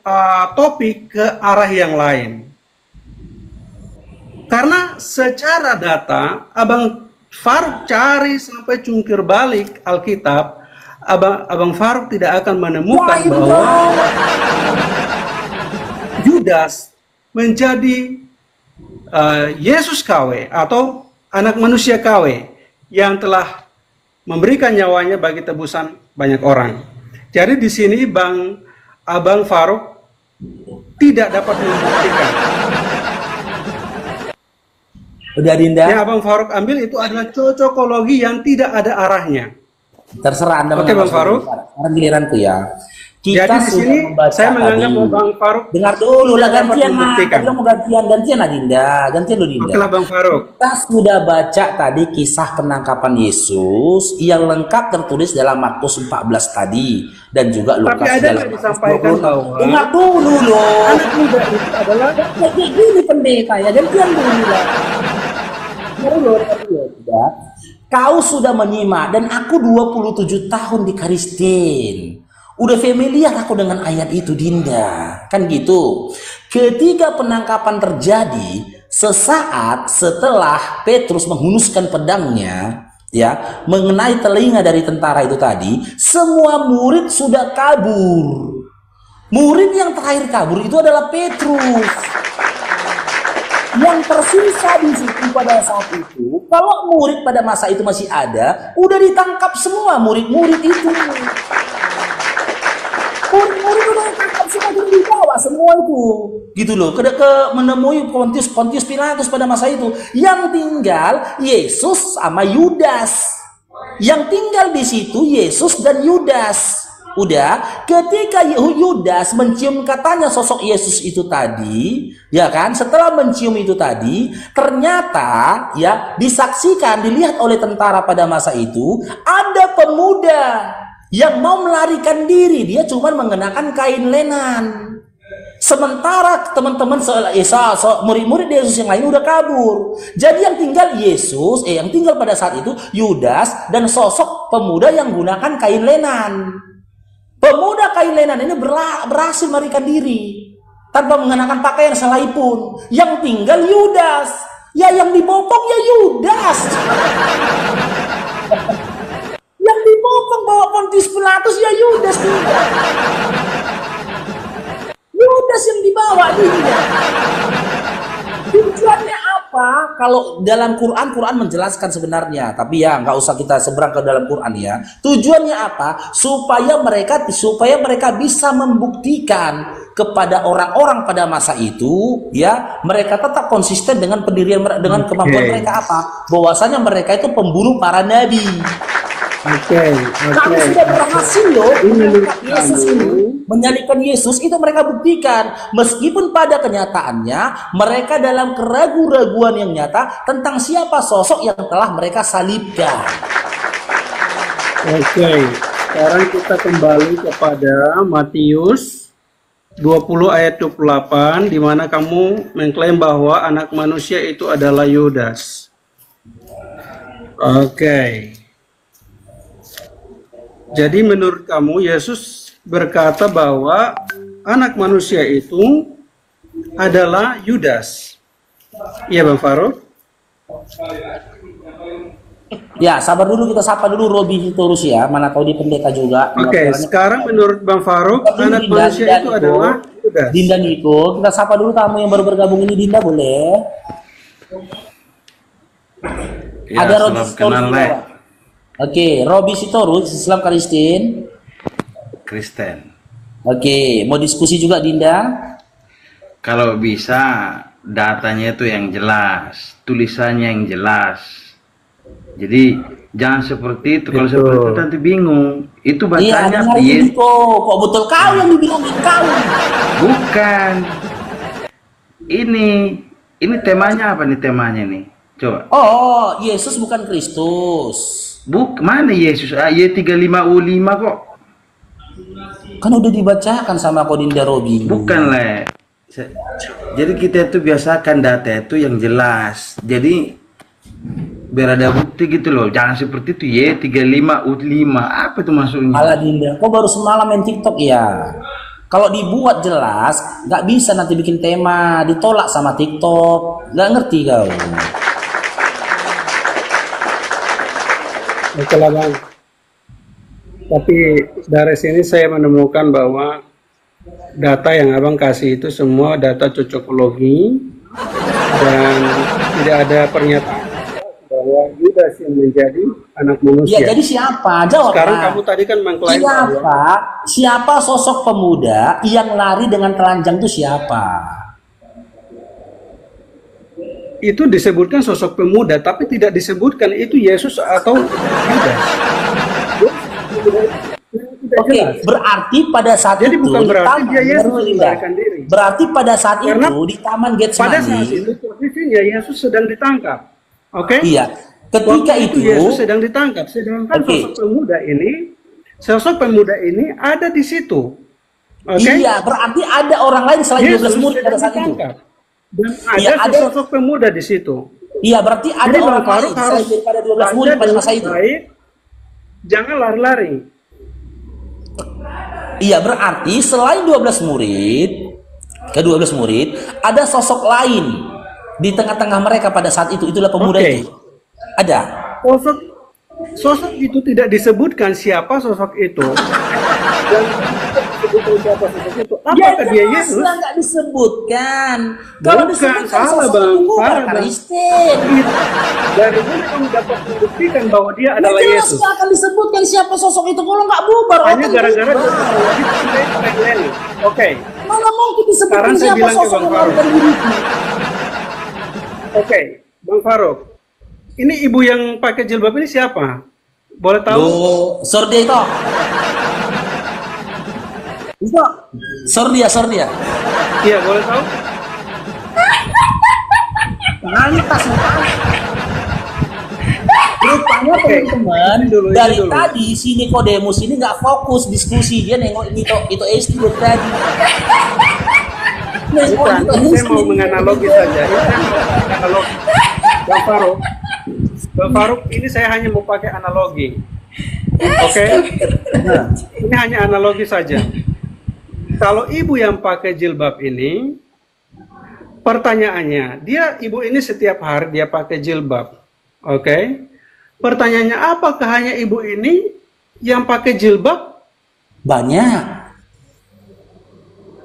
topik ke arah yang lain. Karena secara data, Abang Faruk cari sampai cungkir balik Alkitab, Abang Faruk tidak akan menemukan bahwa Yudas menjadi Yesus KW atau anak manusia KW yang telah memberikan nyawanya bagi tebusan banyak orang. Jadi di sini Abang Faruk tidak dapat membuktikan. Udah Dinda? Yang Abang Faruk ambil itu adalah cocokologi yang tidak ada arahnya. Terserah Anda. Oke Bang Faruk. Sekarang giliranku ya. Kita jadi di sini saya menganggap bahwa Bang Faruk dengar dulu lah, gantian lah. Kita mau gantian lah Dinda. Gantian dulu Dinda. Oke lah Bang Faruk. Kita sudah baca tadi kisah penangkapan Yesus yang lengkap tertulis dalam Markus 14 tadi dan juga Lukas. Tapi ada yang disampaikan bahwa dengar dulu loh. anak muda itu adalah kayak gini pendeta ya, gantian dulu lah. Kau sudah menyimak dan aku 27 tahun di Kristen. Udah familiar aku dengan ayat itu Dinda. Kan gitu. Ketika penangkapan terjadi, sesaat setelah Petrus menghunuskan pedangnya, ya, mengenai telinga dari tentara itu tadi, semua murid sudah kabur. Murid yang terakhir kabur itu adalah Petrus. Yang tersisa di situ pada saat itu, kalau murid pada masa itu masih ada, udah ditangkap semua murid-murid itu. Murid-murid udah ditangkap semua, dibawa semua itu, gitu loh. Menemui Pontius Pilatus pada masa itu. Yang tinggal Yesus sama Yudas. Yang tinggal di situ Yesus dan Yudas. Udah, ketika Yudas mencium katanya sosok Yesus itu tadi, ya kan, setelah mencium itu tadi, ternyata ya disaksikan, dilihat oleh tentara pada masa itu, ada pemuda yang mau melarikan diri, dia cuma mengenakan kain lenan. Sementara teman-teman murid-murid Yesus yang lain udah kabur. Jadi yang tinggal Yesus, yang tinggal pada saat itu Yudas dan sosok pemuda yang gunakan kain lenan. Pemuda kain lenan ini berhasil melarikan diri tanpa mengenakan pakaian sekalipun. Yang tinggal Yudas. Ya yang dibopong ya Yudas. Yang dibopong bawa Pontius Pilatus ya Yudas juga. Yudas yang dibawa Dinda. Tujuannya apa? Kalau dalam Quran menjelaskan sebenarnya, tapi ya nggak usah kita seberang ke dalam Quran ya. Tujuannya apa? Supaya mereka bisa membuktikan kepada orang-orang pada masa itu, ya, mereka tetap konsisten dengan pendirian dengan kemampuan mereka apa? Bahwasanya mereka itu pembunuh para nabi. Kami sudah berhasil loh menyalibkan Yesus, itu mereka buktikan. Meskipun pada kenyataannya mereka dalam keraguan-raguan yang nyata tentang siapa sosok yang telah mereka salibkan. Sekarang kita kembali kepada Matius 20 ayat 28, di mana kamu mengklaim bahwa anak manusia itu adalah Yudas. Jadi menurut kamu Yesus berkata bahwa anak manusia itu adalah Yudas. Iya Bang Faruk? Ya, sabar dulu, kita sapa dulu Robi terus ya. Mana tahu di pendeta juga. Sekarang menurut Bang Faruk anak manusia itu adalah Yudas. Dinda Niko, kita sapa dulu tamu yang baru bergabung ini. Dinda boleh? Ya, ada Robi kenal le. Oke, Robi Sitorus, Islam Kristen. Oke, mau diskusi juga Dinda? Kalau bisa datanya itu yang jelas, tulisannya yang jelas. Jadi jangan seperti itu. Kalau seperti itu nanti bingung. Itu bacanya kok betul kau yang dibilangin kau? Bukan. Ini temanya apa nih temanya nih? Coba. Oh, Yesus bukan Kristus. Mana Yesus? Ayat 35U5 kok. Kan udah dibacakan sama Kodinda Robi. Bukan le. Jadi kita itu biasakan data itu yang jelas. Jadi biar ada bukti gitu loh. Jangan seperti itu ya 35U5. Apa itu maksudnya? Alah Dinda, kok baru semalam main TikTok ya? Kalau dibuat jelas, nggak bisa nanti bikin tema, ditolak sama TikTok. Nggak ngerti kau. Betul Bang. Tapi dari sini saya menemukan bahwa data yang Abang kasih itu semua data cocokologi dan tidak ada pernyataan bahwa Yudas yang menjadi anak manusia. Ya, jadi siapa? Jawab. Sekarang kamu tadi kan mengklaim siapa sosok pemuda yang lari dengan telanjang itu siapa? Itu disebutkan sosok pemuda, tapi tidak disebutkan itu Yesus atau Yudas. Oke, berarti pada saat jadi itu bukan berarti dia Yesus melarikan diri. Berarti pada saat itu di Taman Getsemani. Pada saat itu posisinya Yesus sedang ditangkap. Oke? Iya. Ketika itu Yesus sedang ditangkap, sedangkan sosok pemuda ini ada di situ. Iya, berarti ada orang lain selain 12 murid pada saat itu. Dan ada sosok pemuda di situ. Iya, berarti ada orang lain selain daripada 12 murid pada masa itu. Jangan lari-lari. Iya, berarti selain 12 murid, ke-12 murid, ada sosok lain di tengah-tengah mereka pada saat itu. Itulah pemuda itu. Ada. Sosok itu tidak disebutkan siapa sosok itu. Dan siapa sosok itu. Apakah dia Yesus? Nggak disebutkan. Kalau disebutkan salah Bang, Kristen. Dari mana kamu dapat membuktikan bahwa dia adalah Yesus? Nggak akan disebutkan siapa sosok itu kalau nggak bubar. Hanya gara-gara Oke. Mana mungkin disebutkan siapa sosok yang melarikan diri? Oke, Bang Faruk. Ini ibu yang pakai jilbab ini siapa? Boleh tahu? Sordia itu. Itu. Sordia. Iya, boleh tahu? Pantas. Rupanya teman-teman dari tadi si Nikodemus ini nggak fokus diskusi, dia nengok itu SD dari tadi. Bukan, saya mau menganalogi saja. Bang Faruk, ini saya hanya mau pakai analogi. Oke? Nah, ini hanya analogi saja. Kalau ibu yang pakai jilbab ini, pertanyaannya, ibu ini setiap hari dia pakai jilbab. Oke? Pertanyaannya, apakah hanya ibu ini yang pakai jilbab? Banyak.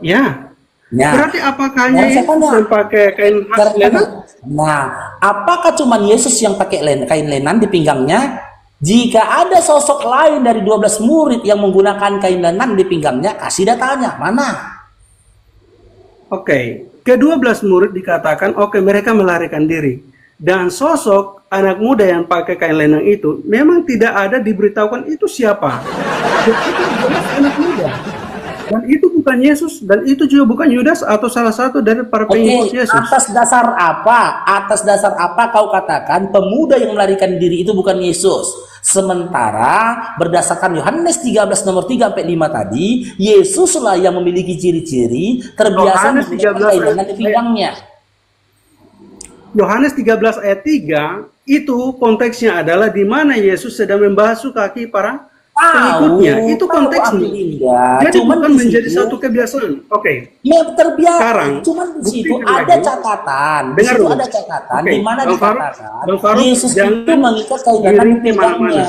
Ya. Ya. Berarti apakahnya Nah, saya Yesus tanya. yang pakai kain khas lenan? Nah, apakah cuman Yesus yang pakai kain lenan di pinggangnya? Jika ada sosok lain dari 12 murid yang menggunakan kain lenan di pinggangnya, kasih datanya, mana? Oke, ke-12 murid dikatakan, oke, mereka melarikan diri. Dan sosok anak muda yang pakai kain lenan itu memang tidak ada diberitahukan itu siapa. Dan itu jelas anak muda. Dan itu bukan Yesus, dan itu juga bukan Yudas atau salah satu dari para pengikut Oke, Yesus. atas dasar apa? Atas dasar apa kau katakan pemuda yang melarikan diri itu bukan Yesus? Sementara berdasarkan Yohanes 13 nomor 3 sampai 5 tadi, Yesuslah yang memiliki ciri-ciri terbiasa Yohanes menggunakan 13 kain lenan di pinggangnya. Yohanes 13 ayat 3 itu konteksnya adalah di mana Yesus sedang membasuh kaki para pengikutnya. Itu konteksnya. Jadi Cuman bukan di menjadi situ- satu kebiasaan. Oke. yang terbiasa. Sekarang, Cuman di situ buktikan ada lagi. catatan. Di Dengar situ dulu. ada catatan Oke, di mana Bang Faruk, dikatakan Bang Faruk, Yesus jangan itu mengikat kain lenan di diri di pinggangnya.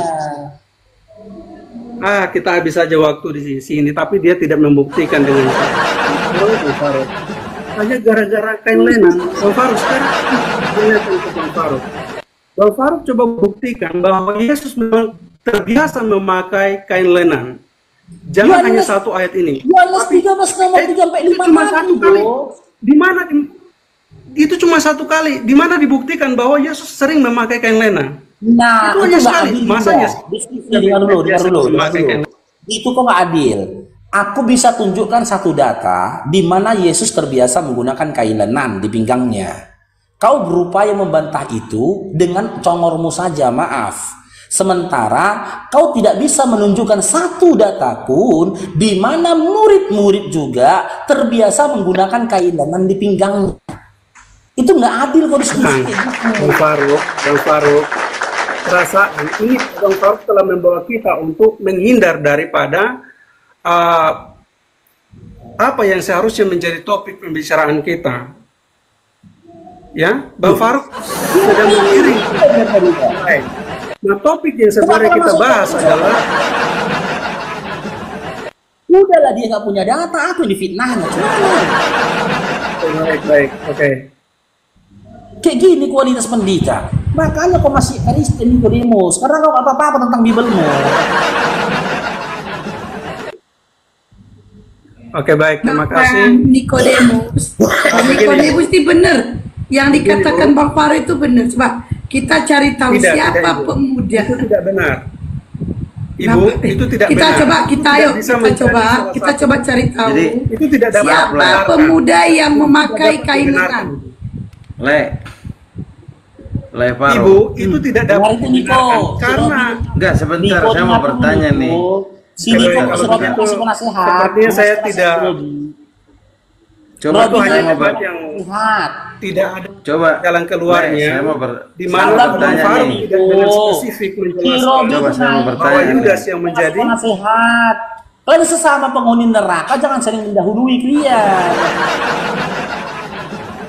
mana-mana. Kita habis saja waktu di sini, tapi dia tidak membuktikan dengan Bang Faruk. Hanya gara-gara kain lenan. Bang Faruk sekarang lihat ke Bang Faruk. Bang Faruk coba buktikan bahwa Yesus memang terbiasa memakai kain lenan. Jangan hanya Yohanes- satu ayat ini. Yohanes 13 nomor 3 sampai itu 5 cuma tadi, satu kali. bro. Di mana itu cuma satu kali. Di mana dibuktikan bahwa Yesus sering memakai kain lenan. Nah, Itu itu hanya nggak sekali. adil. Masanya Dengar dulu, dengar dulu, dengar memakai kain dulu. Itu kok nggak adil. Aku bisa tunjukkan satu data di mana Yesus terbiasa menggunakan kain lenan di pinggangnya. Kau berupaya membantah itu dengan congormu saja, maaf. Sementara kau tidak bisa menunjukkan satu data pun di mana murid-murid juga terbiasa menggunakan kain lenan di pinggangnya. Itu nggak adil kau diskusi kayak gitu. Bang Faruk, perasaan ini Bang Faruk telah membawa kita untuk menghindar daripada apa yang seharusnya menjadi topik pembicaraan kita. Ya, Bang Faruk sedang mengiring. Baik. Nah, topik yang sebenarnya kita bahas adalah Udahlah, dia nggak punya data, aku yang difitnahnya. baik, oke. Kayak gini kualitas pendeta. Makanya kau masih Kristen Nicodemus. Karena kau nggak apa-apa tentang Bibelmu. Oke, baik, terima kasih. Nikodemus. Nikodemus itu benar. Yang dikatakan Bang Faro itu benar. Coba kita cari tahu Tidak, siapa tidak, Ibu. pemuda. Itu tidak benar. Ibu, Nah, itu tidak kita benar. coba, Itu kita tidak ayo, bisa kita menjadi coba, salah kita satu. coba cari tahu. Jadi, Itu tidak dapat siapa dibenarkan. pemuda yang Itu memakai tidak dapat kain dibenarkan. lenan. Le Faro. Ibu, itu tidak dapat Nah, itu Niko. dibenarkan karena Enggak, sebentar, Niko, saya mau dengar bertanya dulu, nih. Niko. Si Kalau- Niko kalau sudah begitu, kasih penasehat. sepertinya saya tidak- Coba itu hanya saya mau debat yang Lihat. tidak ada coba jalan keluarnya. saya mau Di mana Salah Bang bertanya Faruk nih. tidak dengan spesifik menjelaskan Coba saya mau bertanya bahwa nih. Yudas yang menjadi Penasehat. Kalian sesama penghuni neraka jangan saling mendahului kalian.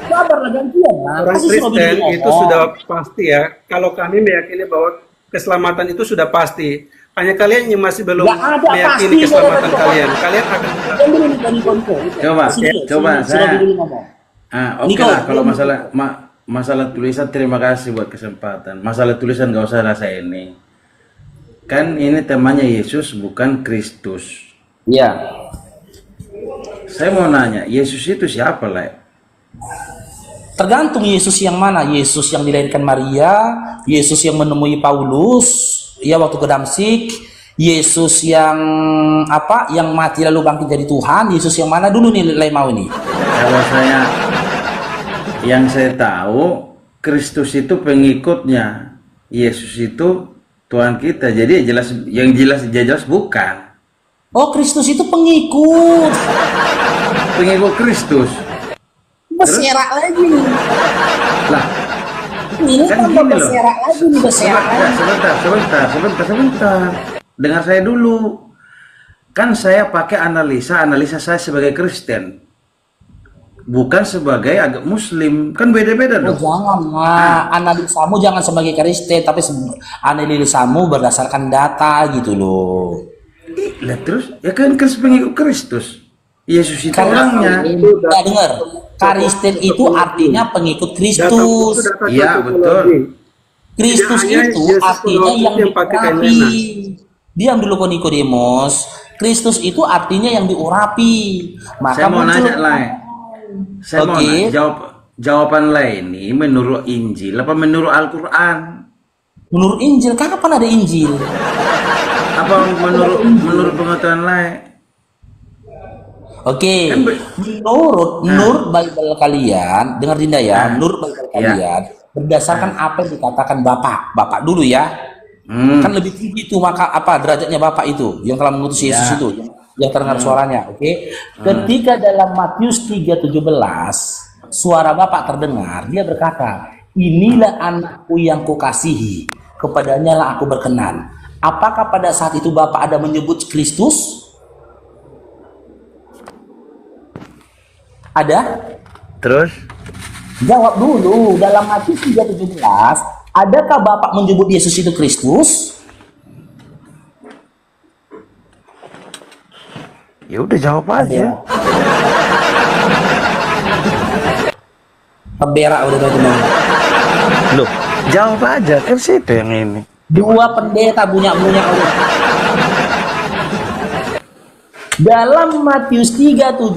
Sabarlah gantian lah. orang Kasih si Robi Kristen dulu itu ngomong. sudah pasti ya. Kalau kami meyakini bahwa keselamatan itu sudah pasti. Hanya kalian yang masih belum Nggak ada meyakini pasti, keselamatan nggak ada kalian. Kalian akan Yang dulu nih Niko. Coba, Kasih dulu, coba, si Robi saya- dulu ngomong. Oke Niko, lah kalau belum. masalah tulisan, terima kasih buat kesempatan. Masalah tulisan gak usah rasa ini. Kan ini temanya Yesus bukan Kristus. Iya. Saya mau nanya, Yesus itu siapa lah? Tergantung Yesus yang mana. Yesus yang dilahirkan Maria, Yesus yang menemui Paulus, ya waktu ke Damsik, Yesus yang apa? Yang mati lalu bangkit jadi Tuhan. Yesus yang mana dulu nih mau ini? Kalau yang saya tahu, Kristus itu pengikutnya, Yesus itu Tuhan kita. Jadi jelas bukan Oh, Kristus itu pengikut. pengikut Kristus. Berserak lagi nih. Lah, Ini kan tambah gini loh. berserak lagi nih, berserak lagi. Sebentar. Dengar saya dulu. Kan saya pakai analisa saya sebagai Kristen. Bukan sebagai agak Muslim. Kan beda-beda Oh, dong. jangan, analisamu jangan sebagai Kristen, tapi analisamu berdasarkan data gitu loh. Lah terus, ya kan pengikut Kristus. Yesus itu Karena orangnya. nggak dengar. Kristen itu artinya pengikut Kristus. Iya, betul. Kristus Tidak hanya itu Yesus artinya Kristus yang yang pakai kain diurapi. merah. Diam dulu kau Nikodemus. Kristus itu artinya yang diurapi. Maka Saya mau muncul. nanya lah. Saya mau Oke. nanya, jawaban lain ini menurut Injil apa menurut Al-Quran? Menurut Injil, kapan ada Injil? Apa menurut pengetahuan lain? Oke, Kan menurut Bible kalian, dengar Dinda ya, menurut Bible Iya. kalian, berdasarkan apa yang dikatakan Bapak dulu ya, kan lebih tinggi itu maka apa derajatnya Bapak itu, yang telah mengutus Yesus Ya. itu, yang terdengar suaranya, oke? Ketika dalam Matius 3:17, suara Bapak terdengar, dia berkata, inilah anakku yang kukasihi, kepadanya lah aku berkenan. Apakah pada saat itu Bapak ada menyebut Kristus? Ada? Terus? Jawab dulu, dalam Matius 3:17, adakah Bapak menyebut Yesus itu Kristus? Ya udah jawab aja. Berak udah teman. Loh, jawab aja kan situ yang ini. Dua pendeta bunyak-bunyak udah. Dalam Matius 3:17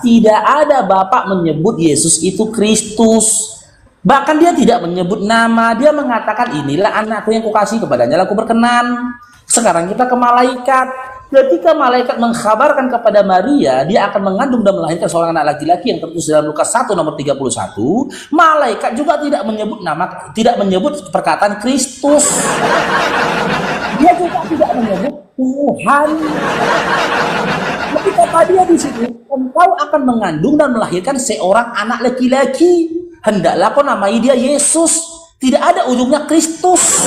tidak ada Bapak menyebut Yesus itu Kristus. Bahkan dia tidak menyebut nama, dia mengatakan inilah anakku yang kukasih, kepadanya aku berkenan. Sekarang kita ke malaikat. Ketika malaikat mengkhabarkan kepada Maria, dia akan mengandung dan melahirkan seorang anak laki-laki yang tertulis dalam Lukas 1 nomor 31. Malaikat juga tidak menyebut nama, tidak menyebut perkataan Kristus. Dia juga tidak menyebut Tuhan. Tapi kata dia di situ, engkau akan mengandung dan melahirkan seorang anak laki-laki. Hendaklah kau namai dia Yesus. Tidak ada ujungnya Kristus.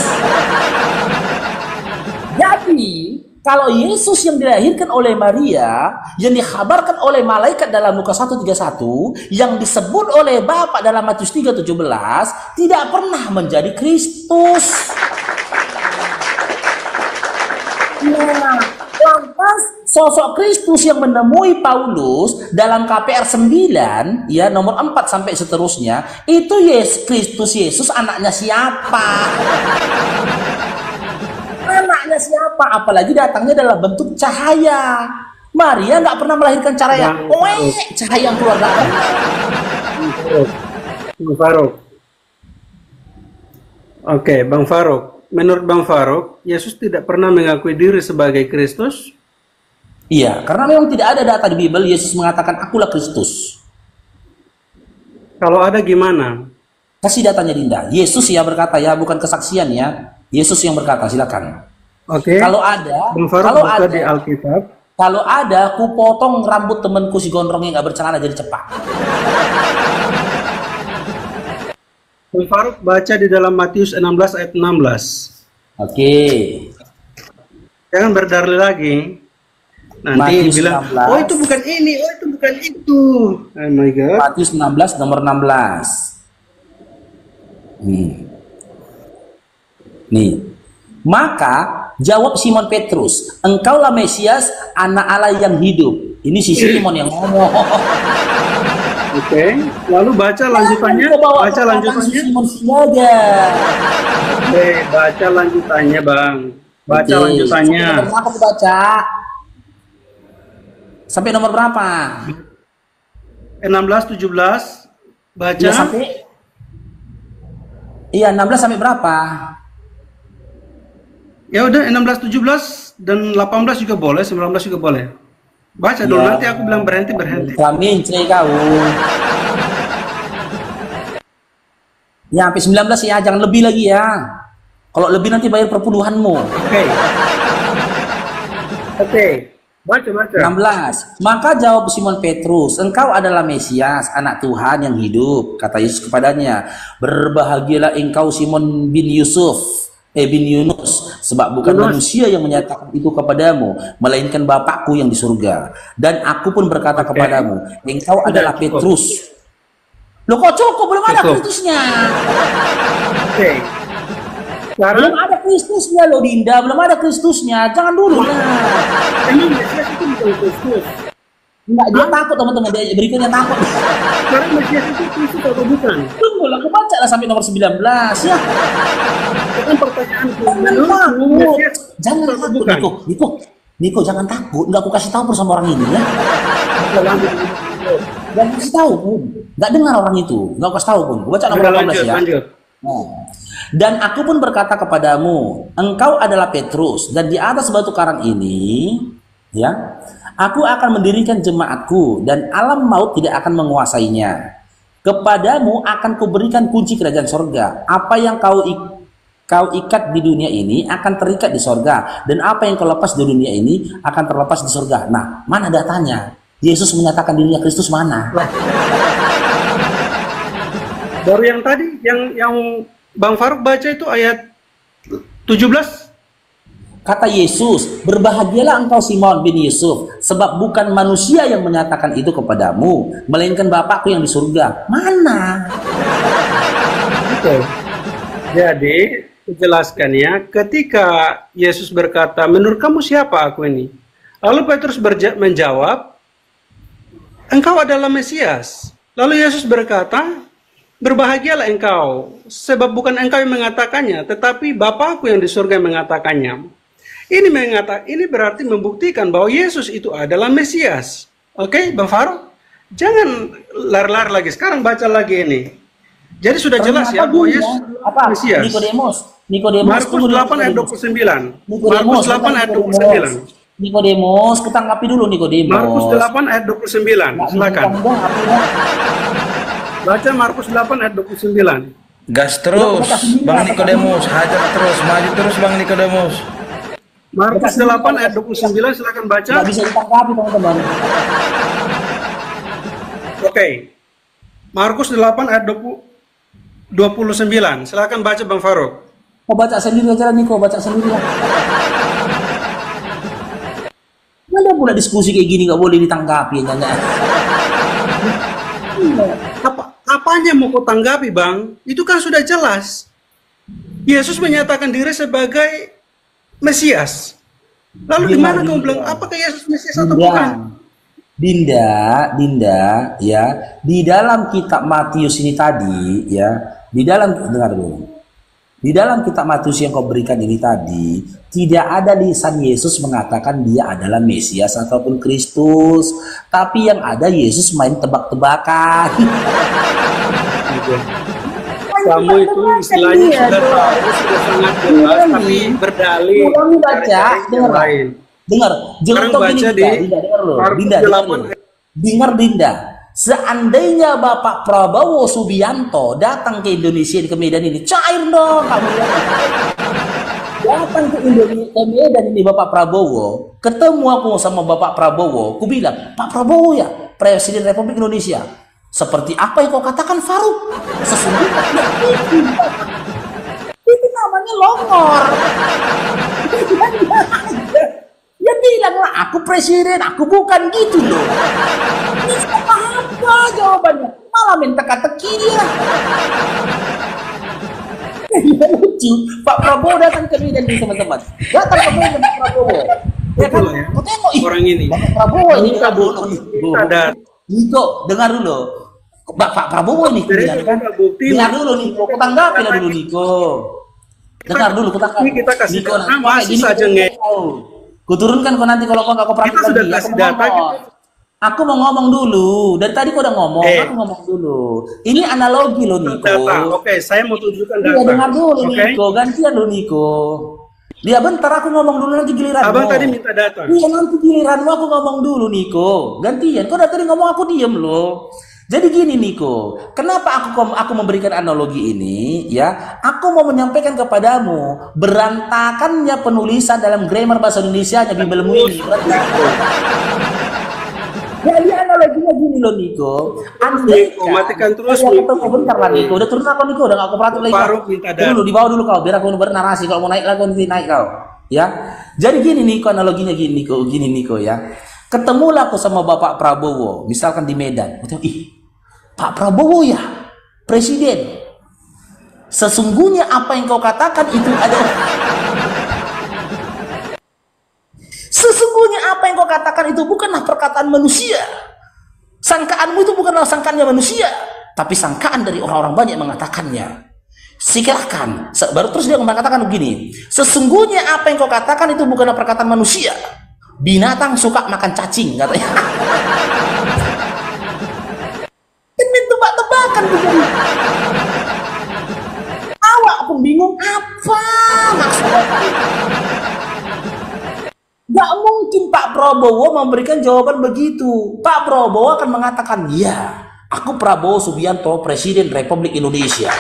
Jadi, kalau Yesus yang dilahirkan oleh Maria, yang dikhabarkan oleh malaikat dalam Lukas 1:31, yang disebut oleh Bapa dalam Matius 3:17, tidak pernah menjadi Kristus. Nah, lantas sosok Kristus yang menemui Paulus dalam KPR 9, ya nomor 4 sampai seterusnya, itu Kristus Yesus anaknya siapa? Anaknya siapa? Apalagi datangnya dalam bentuk cahaya. Maria nggak pernah melahirkan cahaya. Cahaya yang keluar dari Bang Faruk. Oke, Bang Faruk. Menurut Bang Faruk, Yesus tidak pernah mengakui diri sebagai Kristus. Iya, karena memang tidak ada data di Bible Yesus mengatakan akulah Kristus. Kalau ada gimana? Kasih datanya Dinda. Yesus ya berkata ya, bukan kesaksian ya. Yesus yang berkata, silakan. Oke. Kalau ada, Bang Faruk kalau buka ada, di Alkitab. kalau ada, ku potong rambut temanku si gondrong yang nggak bercelana jadi cepak. Bang Faruk baca di dalam Matius 16 ayat 16. Oke. Jangan berdalil lagi. Nanti Matius bilang, 16. oh itu bukan ini, oh itu bukan itu. Oh my God. Matius 16 nomor 16. Nih. Maka jawab Simon Petrus, engkaulah Mesias, anak Allah yang hidup. Ini si Simon yang ngomong. Oke. Lalu baca lanjutannya. Baca lanjutannya. Simon Siaga. Oke, baca lanjutannya, Bang. Baca Oke. lanjutannya. Sampai nomor berapa dibaca? Sampai nomor berapa? 16 17 baca. Iya sampai. Iya 16 sampai berapa? Ya udah 16 17 dan 18 juga boleh, 19 juga boleh. Baca dulu, Ya. nanti aku bilang berhenti. Kami cerai kau. Ya sampai 19 ya, jangan lebih lagi ya. Kalau lebih nanti bayar perpuluhanmu. Oke. Baca. 16. Maka jawab Simon Petrus, engkau adalah Mesias, anak Tuhan yang hidup. Kata Yesus kepadanya, berbahagialah engkau Simon bin Yunus, sebab bukan manusia yang menyatakan itu kepadamu, melainkan Bapakku yang di surga. Dan aku pun berkata kepadamu, engkau adalah cukup. Petrus. Loh kok cukup? Belum ada Cukup. Kristusnya. Oke. Belum Sekarang ada Kristusnya loh Dinda, belum ada Kristusnya. Jangan dulu. Nah. emang Mesias itu bukan Kristus. Enggak, dia takut teman-teman, dia berikutnya takut. Sekarang Mesias itu Kristus atau bukan? Tunggu, aku baca lah sampai nomor 19 ya. Itu pertanyaanku. Jangan Menurutmu takut, Mesias jangan atau takut, bukan? Niko, jangan takut. Enggak aku kasih tahu pun sama orang ini ya. Enggak kasih tahu pun, enggak dengar orang itu, enggak aku kasih tahu pun. Aku baca nomor 18 Lanjut, ya. lanjut. Nah. Dan aku pun berkata kepadamu, engkau adalah Petrus, dan di atas batu karang ini, ya, aku akan mendirikan jemaatku, dan alam maut tidak akan menguasainya. Kepadamu akan kuberikan kunci kerajaan sorga. Apa yang kau ikat di dunia ini akan terikat di sorga, dan apa yang kau lepas di dunia ini akan terlepas di sorga. Nah, mana datanya? Yesus menyatakan dirinya Kristus mana? Baru yang tadi, yang Bang Faruk baca itu ayat 17. Kata Yesus, berbahagialah engkau Simon bin Yusuf, sebab bukan manusia yang menyatakan itu kepadamu, melainkan Bapakku yang di surga. Mana? Oke. Jadi, jelaskannya, ketika Yesus berkata, menurut kamu siapa aku ini? Lalu Petrus menjawab, engkau adalah Mesias. Lalu Yesus berkata, berbahagialah engkau, sebab bukan engkau yang mengatakannya, tetapi Bapakku yang di surga yang mengatakannya. Ini berarti membuktikan bahwa Yesus itu adalah Mesias. Oke, Bang Faruk? Jangan lari-lari lagi, sekarang baca lagi ini. Jadi sudah jelas ya bahwa Yesus Mesias. Nikodemus, Markus 8 ayat 29. Markus 8 ayat 29. Nikodemus, kita anggapi dulu Nikodemus. Markus 8 ayat 29. Silakan. Baca Markus 8 ayat 29. Gas terus, Bang Nikodemus, hajar terus, maju terus Bang Nikodemus. Markus 8 ayat 29, silakan baca. Nggak bisa ditanggapi teman-teman. Oke. Markus 8 ayat 29. Silakan baca Bang Faruk. Kau baca sendiri aja lah Niko, baca sendiri lah. Mana pula diskusi kayak gini nggak boleh ditanggapi ya nanya. Apanya mau kau tanggapi, Bang? Itu kan sudah jelas. Yesus menyatakan diri sebagai Mesias. Lalu di mana kamu bilang apakah Yesus Mesias atau bukan? Dinda, ya, di dalam kitab Matius ini tadi, ya, dengar dulu. Di dalam kitab Matius yang kau berikan ini tadi, tidak ada lisan Yesus mengatakan dia adalah Mesias ataupun Kristus, tapi yang ada Yesus main tebak-tebakan. Kamu itu istilahnya sudah tahu, sudah sangat jelas, tapi berdalih. Kamu baca, dengar, Sekarang baca di dengar Dinda. Seandainya Bapak Prabowo Subianto datang ke Indonesia ke Medan ini, cair dong kamu. Datang ke Indonesia ke Medan ini Bapak Prabowo, ketemu aku sama Bapak Prabowo, aku bilang, Pak Prabowo ya, Presiden Republik Indonesia. Seperti apa yang kau katakan Faruk? Sesungguhnya itu namanya longor. Dia bilang lah, aku presiden, aku bukan gitu loh. Ini apa jawabannya? Malah minta teka-teki dia. Lucu. Pak Prabowo datang ke Medan nih teman-teman. Datang ke Medan Pak Prabowo. Ya kan? Kau tengok orang ini. Pak Prabowo ini ada. Niko, dengar dulu. Pak Prabowo ini kan? Dengar dulu Niko, kau tanggapi lah dulu Niko. Dengar dulu, kita kasih Niko, masih saja kuturunkan kau nanti kalau kau nggak kooperatif kita sudah lagi. kasih data. Aku mau ngomong dulu. Dari tadi kau udah ngomong, aku ngomong dulu. Ini analogi loh Niko. Data. Oke, saya mau tunjukkan data. Iya, dengar dulu Niko, gantian loh Niko. Dia bentar aku ngomong dulu nanti giliran. Abang tadi minta data. Iya nanti giliranmu aku ngomong dulu Niko. Gantian. Kau dari tadi ngomong aku diem loh. Jadi gini Niko, kenapa aku memberikan analogi ini ya? Aku mau menyampaikan kepadamu berantakannya penulisan dalam grammar bahasa Indonesia-nya Bibelmu ini. Jadi analoginya gini loh Niko. Andai matikan terus. Bentar lah Niko. Udah turun aku Niko, udah gak kooperatif lagi. Faruk minta data. Dulu di bawah dulu kau, biar aku bernarasi. Kalau mau naik lagi nanti naik kau. Ya. Jadi gini Niko, analoginya gini Niko ya. Ketemulah aku sama Bapak Prabowo, misalkan di Medan. Ih, Pak Prabowo ya, presiden. Sesungguhnya apa yang kau katakan itu adalah Sesungguhnya apa yang kau katakan itu bukanlah perkataan manusia. Sangkaanmu itu bukanlah sangkaannya manusia, tapi sangkaan dari orang-orang banyak yang mengatakannya. Silahkan. Baru terus dia mengatakan begini, sesungguhnya apa yang kau katakan itu bukanlah perkataan manusia. Binatang suka makan cacing, katanya. Ini tebak-tebakan begini. Awak pun bingung apa maksudnya. Gak mungkin Pak Prabowo memberikan jawaban begitu. Pak Prabowo akan mengatakan, ya, aku Prabowo Subianto, Presiden Republik Indonesia.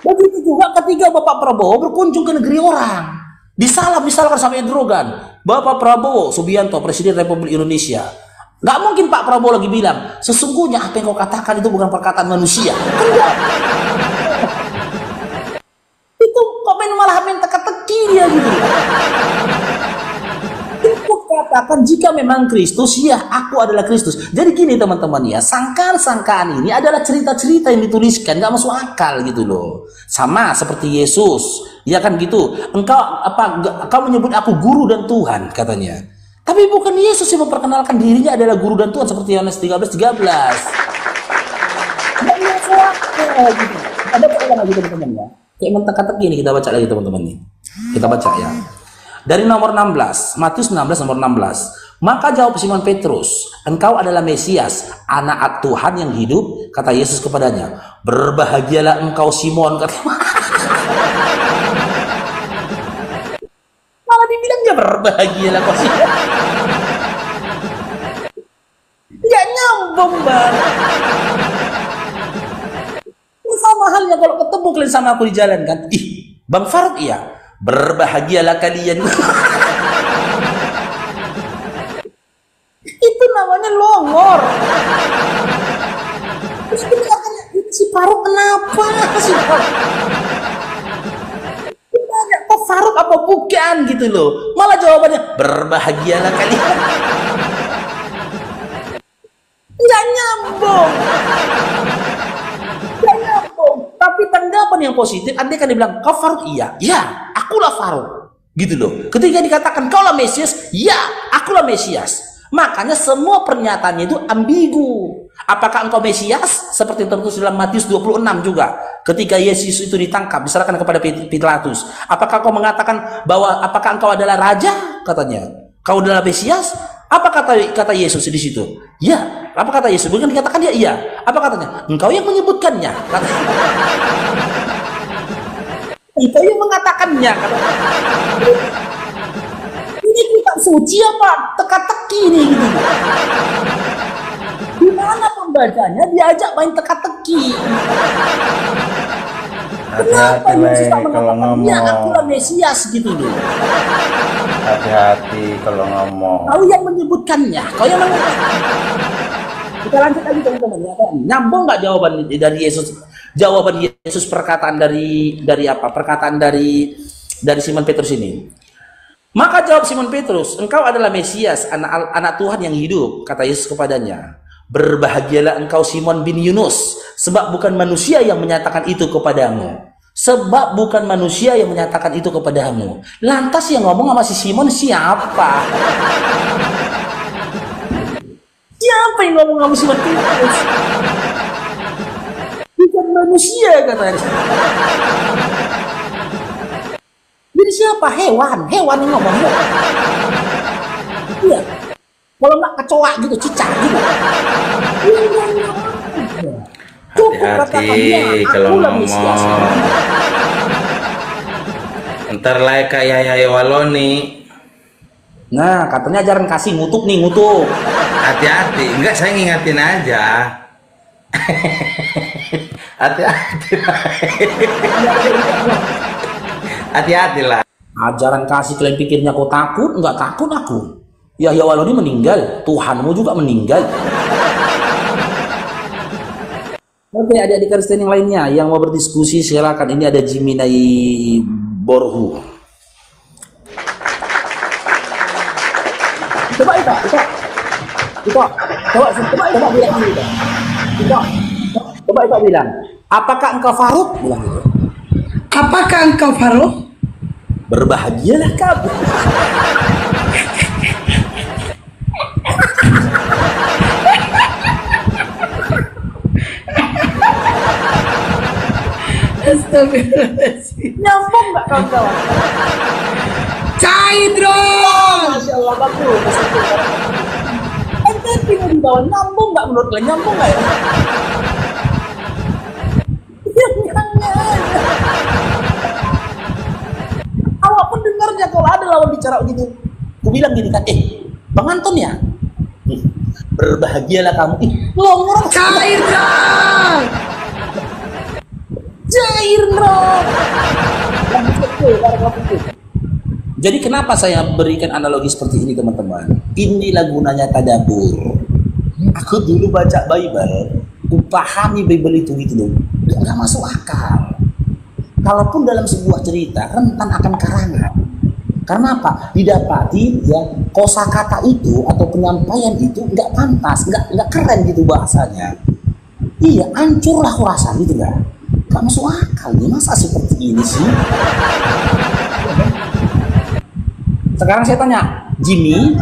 Begitu juga ketika Bapak Prabowo berkunjung ke negeri orang. Disalam misalkan sama Erdogan, Bapak Prabowo Subianto, Presiden Republik Indonesia. Gak mungkin Pak Prabowo lagi bilang, sesungguhnya apa yang kau katakan itu bukan perkataan manusia. Enggak. Itu komen malah main teka-teki dia gitu. Cukup katakan jika memang Kristus, ya aku adalah Kristus. Jadi gini teman-teman ya, sangkaan-sangkaan ini adalah cerita-cerita yang dituliskan, gak masuk akal gitu loh. Sama seperti Yesus, ya kan gitu. Engkau menyebut aku guru dan Tuhan katanya. Tapi bukan Yesus yang memperkenalkan dirinya adalah guru dan Tuhan seperti Yohanes 13:13. Gak masuk akal gitu. Ada perkara lagi teman-teman ya. Kayak menteka-teki ini kita baca lagi teman-teman nih. Kita baca ya. Dari nomor 16, Matius 16 nomor 16. Maka jawab Simon Petrus, engkau adalah Mesias, anak Tuhan yang hidup. Kata Yesus kepadanya, berbahagialah engkau Simon. Malah dibilang dia berbahagialah kau Simon. Gak nyambung banget. Sama halnya kalau ketemu kalian sama aku di jalan kan, ih Bang Faruk iya, berbahagialah kalian. Itu namanya longor. Terus bertanya, si Faruk kenapa si Faruk? Ditanya, kok Faruk apa bukan gitu loh. Malah jawabannya berbahagialah kalian. Nggak nyambung. Tapi tanggapan yang positif, andai kan dibilang kau Faruk, iya, ya, akulah Faruk, gitu loh. Ketika dikatakan kaulah Mesias, ya, akulah Mesias. Makanya semua pernyataannya itu ambigu. Apakah engkau Mesias? Seperti tertulis dalam Matius 26 juga. Ketika Yesus itu ditangkap, diserahkan kepada Pilatus. Apakah kau mengatakan bahwa apakah engkau adalah raja? Katanya. Kau adalah Mesias? Apa kata Yesus di situ? Ya. Apa kata Yesus? Bukan dikatakan dia iya. Apa katanya? Engkau yang menyebutkannya. Katanya. Engkau yang mengatakannya. Katanya. Ini kitab suci apa? Teka-teki nih. Gitu. Di mana pembacanya diajak main teka-teki? Kenapa Yesus tak mengatakan dia akulah Mesias gitu loh? Hati-hati kalau ngomong. Kau yang menyebutkannya, kau yang mengatakan. Kita lanjut lagi teman-teman ya. Nyambung nggak jawaban dari Yesus? Jawaban Yesus perkataan dari apa? Perkataan dari Simon Petrus ini. Maka jawab Simon Petrus, engkau adalah Mesias, anak Tuhan yang hidup. Kata Yesus kepadanya, berbahagialah engkau Simon bin Yunus, sebab bukan manusia yang menyatakan itu kepadamu. Sebab bukan manusia yang menyatakan itu kepadamu. Lantas yang ngomong sama si Simon siapa? Siapa yang ngomong sama Simon Petrus? Bukan manusia katanya. Jadi siapa? Hewan yang ngomong. Iya. Kalau nggak kecoa gitu, cicak gitu. Hati-hati kalau ngomong. Ntar lah kayak Yaya Waloni. Nah, katanya jarang kasih ngutuk nih, ngutuk. Hati-hati, enggak saya ngingatin aja. Hati-hati lah. Hati-hati lah. Ajaran kasih kalian pikirnya kau takut? Enggak takut aku. Yahya Waloni meninggal, Tuhanmu juga meninggal. Oke, adik-adik Kristen yang lainnya yang mau berdiskusi silakan. Ini ada Jiminai Borhu. Coba bilang gitu. Coba bilang. Apakah engkau Faruk? Bilang gitu. Apakah engkau Faruk? Berbahagialah kamu. Astagfirullahaladzim. Nyambung nggak kawan-kawan? Caidro. Masya Allah, bagus. Ente bingung di bawah, nyambung nggak menurut kalian? Nyambung nggak ya? Awak pun dengarnya kalau ada lawan bicara gitu. Aku bilang gini kan, Bang Anton ya? Berbahagialah kamu. Ngomong Caidro. Caidro. Jadi kenapa saya berikan analogi seperti ini teman-teman? Inilah gunanya tadabbur. Aku dulu baca Bible, kupahami Bible itu gitu loh, nggak masuk akal. Kalaupun dalam sebuah cerita rentan akan karangan. Karena apa? Didapati ya kosakata itu atau penyampaian itu nggak pantas, nggak keren gitu bahasanya. Iya, hancurlah aku rasa gitu lah. Nggak masuk akal nih, masa seperti ini sih? Sekarang saya tanya, Jimmy,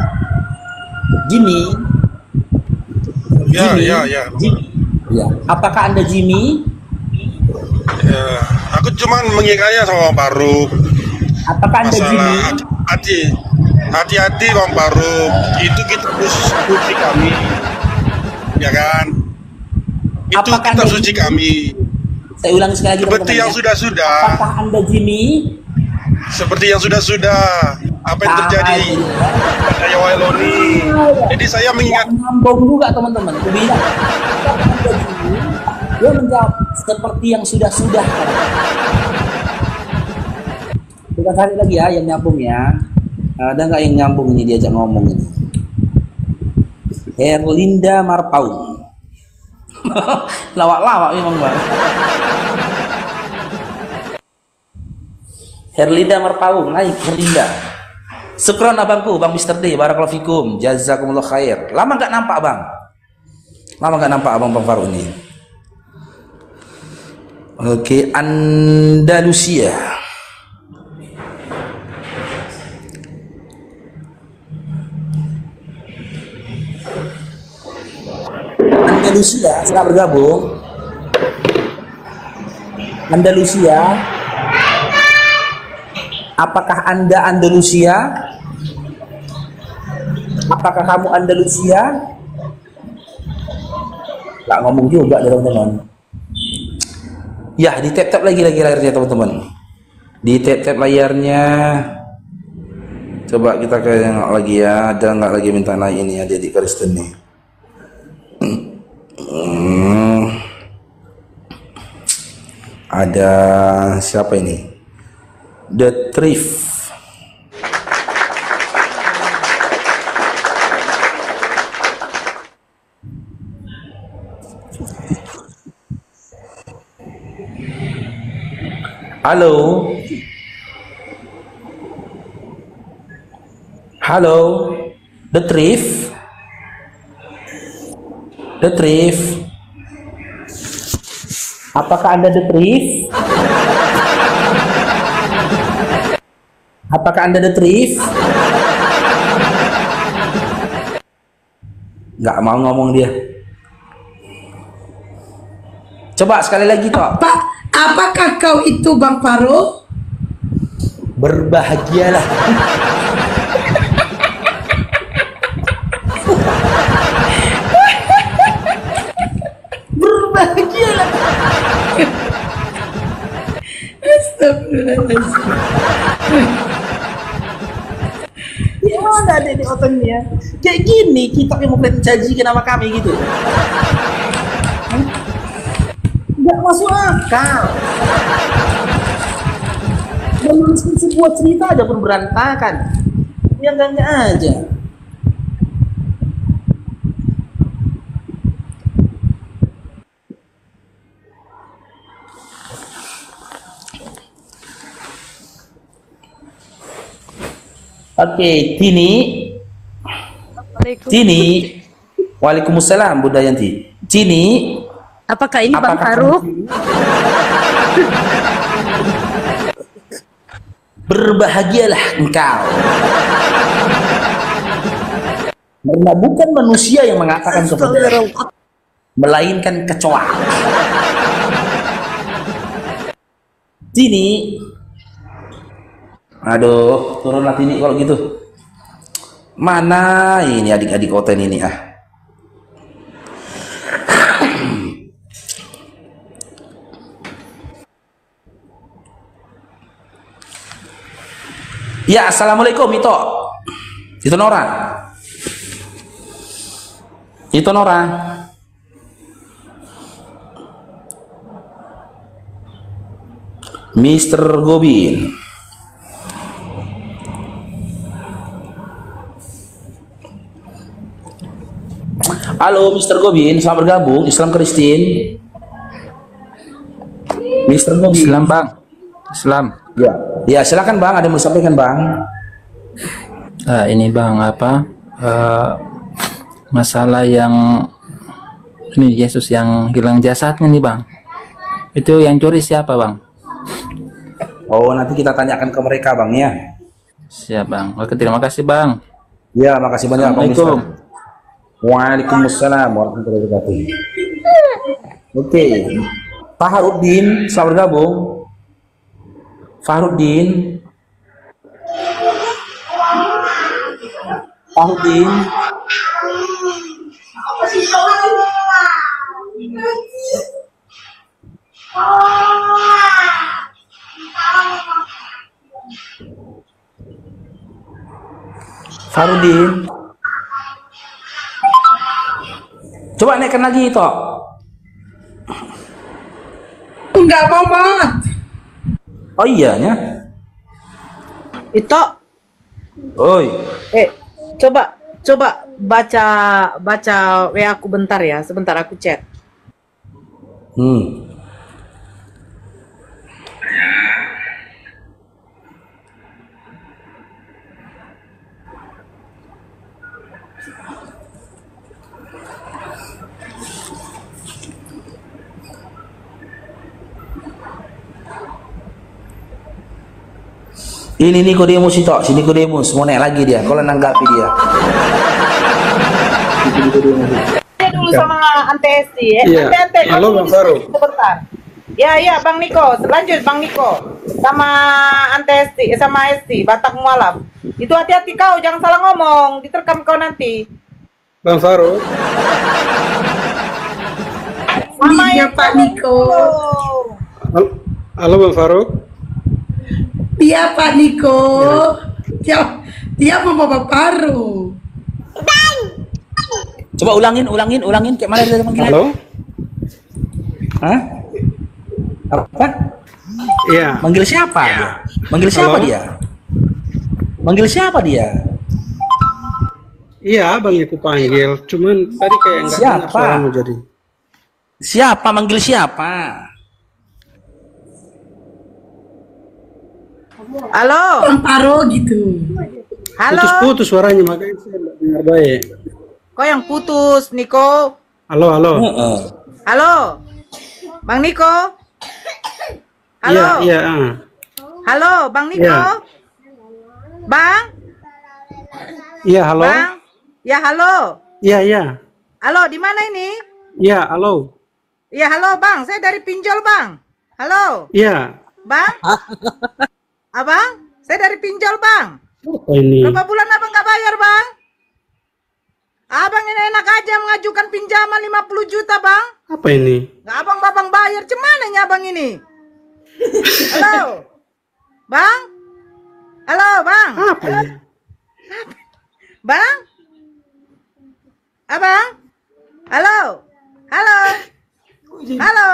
Ya. ya, apakah Anda Jimmy? Ya, aku cuman mengingatnya sama Bang Faruk. Apakah Anda Jimmy? Hati-hati Bang Faruk. Itu kita harus suci kami, ya kan? Itu Apakah kita Anda suci Jimmy? kami. Saya ulangi sekali lagi Seperti teman-teman yang ya. sudah-sudah. Apakah Anda Jimmy? Seperti yang sudah-sudah. Apa yang terjadi pada Yawailoni. Jadi saya mengingat. Nyambung juga teman-teman. Aku bilang, apakah Anda Jimmy? Dia menjawab seperti yang sudah-sudah. Kita cari lagi ya yang nyambung ya. Ada nggak yang nyambung ini diajak ngomong ini? Herlinda Marpaung. Lawak-lawak memang bang. Herlinda Marpaung, naik Herlinda. Syukron abangku, Bang Mr. D, barakallahu fikum, jazakumullah khair. Lama nggak nampak bang? Lama nggak nampak abang Bang Faruk ini. Oke, Andalusia. Andalusia, setelah bergabung. Andalusia. Apakah Anda Andalusia? Apakah kamu Andalusia? Nggak ngomong juga teman-teman. Ya, di tap-tap lagi layarnya teman-teman. Di tap-tap layarnya. Coba kita ke yang lagi ya. Ada nggak lagi minta naik ini ya, Deddy Kristen nih. Ada siapa ini? The Thrift. Halo. Halo. The Thrift. The Thrift. Apakah Anda The Thrift? Apakah Anda The Thrift? Nggak mau ngomong dia. Coba sekali lagi toh. Pak, apakah kau itu Bang Faruk? Berbahagialah. Berbahagialah. Astagfirullahaladzim. Gimana deh di otaknya? Kayak gini kita yang mau menjanjikan nama kami gitu. Nggak masuk akal. Menuliskan sebuah cerita aja pun berantakan. Ya enggak aja. Oke, Tini. Waalaikumsalam Bunda Yanti. Tini, Apakah ini Bang apakah Faruk? Berbahagialah engkau. Karena bukan manusia yang mengatakan kebenaran, melainkan kecoa. Tini, aduh, turunlah Tini kalau gitu. Mana ini adik-adik Oten ini ah? Ya, assalamualaikum Ito. Itu Nora. Itu Nora. Mr. Gobin. Halo Mr. Gobin, selamat bergabung Islam Kristin. Mr. Gobin. Islam Bang. Islam. Ya, ya silakan Bang, ada yang mau disampaikan Bang? Ini Bang apa? Masalah yang ini Yesus yang hilang jasadnya nih Bang. Itu yang curi siapa Bang? Oh, nanti kita tanyakan ke mereka Bang ya. Siap Bang. Oke, terima kasih Bang. Ya, makasih banyak Bang. Assalamualaikum. Waalaikumsalam warahmatullahi wabarakatuh. Oke, Fahrudin, selamat bergabung. Fahrudin. Fahrudin. Farudin. Coba naikkan lagi Ito. Enggak mau banget. Oh iyanya. Itu, Oi. coba baca WA aku bentar ya, sebentar aku chat. Ini Nikodemus itu, si Nikodemus mau naik lagi dia. Kalau nanggapi dia. Saya dulu sama Ante Esti ya. Iya. Ante, Halo, Bang Faru. sebentar. Ya, Bang Niko, lanjut Bang Niko. Sama Ante Esti, sama Esti, Batak Mualaf. Itu hati-hati kau, jangan salah ngomong, diterkam kau nanti. Bang Faru. Sama Iya, Pak Niko. Halo Bang Faru. Dia Pak Niko. Dia mau bawa paru. Coba ulangin kayak mana dia manggilnya? Halo. Hah? Apa? Iya. Manggil siapa dia? Manggil siapa Halo? dia? Manggil siapa dia? Iya, Bang itu panggil. Cuman tadi kayak enggak dengar Siapa? suaramu jadi. Siapa manggil siapa? Halo, Bang Paro gitu. halo. Putus-putus suaranya makanya saya enggak dengar baik. Kau yang putus, Niko. Halo. Heeh. Halo, Bang Niko. Halo, Iya. halo, Bang Niko. Iya. Bang, Iya, halo. Bang. Ya, halo. Iya. Halo, di mana ini? Iya, halo. Ya, halo, Bang. Saya dari pinjol, Bang. Halo, Iya. Bang. Abang, saya dari pinjol, Bang. Apa ini? Berapa bulan Abang nggak bayar, Bang? Abang ini enak aja mengajukan pinjaman 50 juta, Bang. Apa ini? Nggak abang bayar. Cemana nya Abang ini? Halo, Bang. Halo, Bang. Apa ini? Bang? Abang? Halo? Halo? Halo?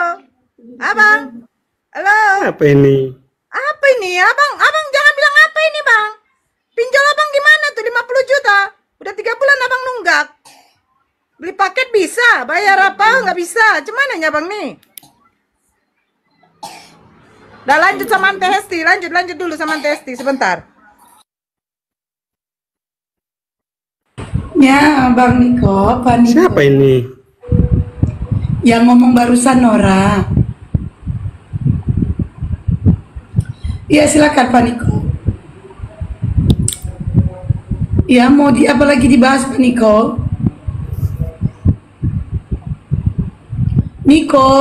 Abang? Halo? Apa ini? Apa ini? Abang jangan bilang apa ini, Bang. Pinjol Abang gimana tuh 50 juta? Udah 3 bulan Abang nunggak. Beli paket bisa, bayar apa nggak bisa. Cemana nya Bang nih? Udah lanjut sama Ante Hesti, lanjut dulu sama Ante Hesti sebentar. Ya, Bang Niko, Pak Niko. Siapa ini? Yang ngomong barusan Nora. Iya, silakan Pak Niko. Ya, mau apa lagi dibahas Pak Niko? Niko?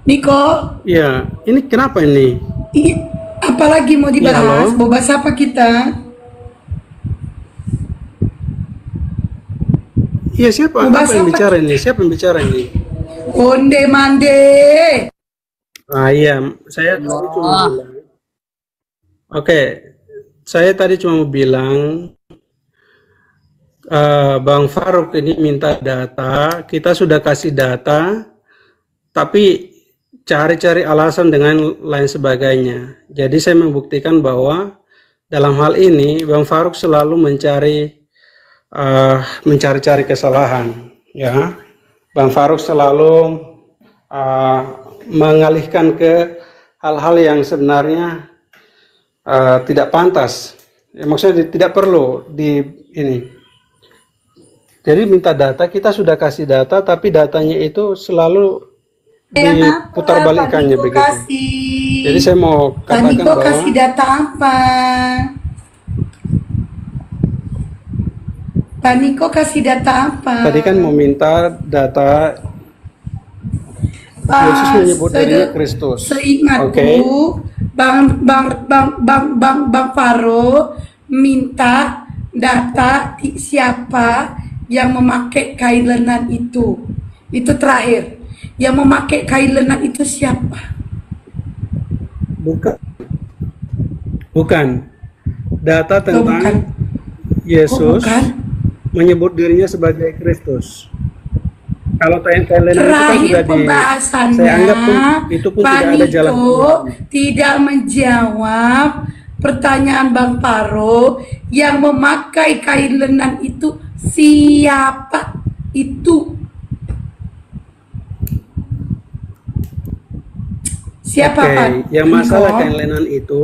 Niko? Ya, ini kenapa ini? Apalagi mau dibahas? halo? Mau bahas apa kita? Iya, siapa? Mau bahas Apa yang apa? bicara ini? Siapa yang bicara ini? Onde mande. Iya, saya tadi cuma bilang. Oke, saya tadi cuma mau bilang Bang Faruk ini minta data, kita sudah kasih data, tapi cari-cari alasan dengan lain sebagainya. Jadi saya membuktikan bahwa dalam hal ini Bang Faruk selalu mencari-cari kesalahan, ya. Bang Faruk selalu mengalihkan ke hal-hal yang sebenarnya tidak pantas. Ya, maksudnya tidak perlu di ini. Jadi minta data, kita sudah kasih data, tapi datanya itu selalu diputar balikannya begitu. Kasih. Jadi saya mau Pak katakan Niko bahwa kasih data apa? Pak Niko kasih data apa? tadi kan mau minta data Yesus menyebut dirinya Kristus. Seingatku, Oke. Bang Faro minta data siapa yang memakai kain lenan itu. Itu terakhir. Yang memakai kain lenan itu siapa? Bukan. Data tentang bukan. Yesus bukan. menyebut dirinya sebagai Kristus. Kalau kain lenan itu kan Terakhir sudah di, pembahasannya, saya anggap itu pun Pak tidak ada jalan Niko keluarnya. tidak menjawab pertanyaan Bang Faro yang memakai kain lenan itu siapa itu? Siapa Oke, Pak? yang masalah Niko? kain lenan itu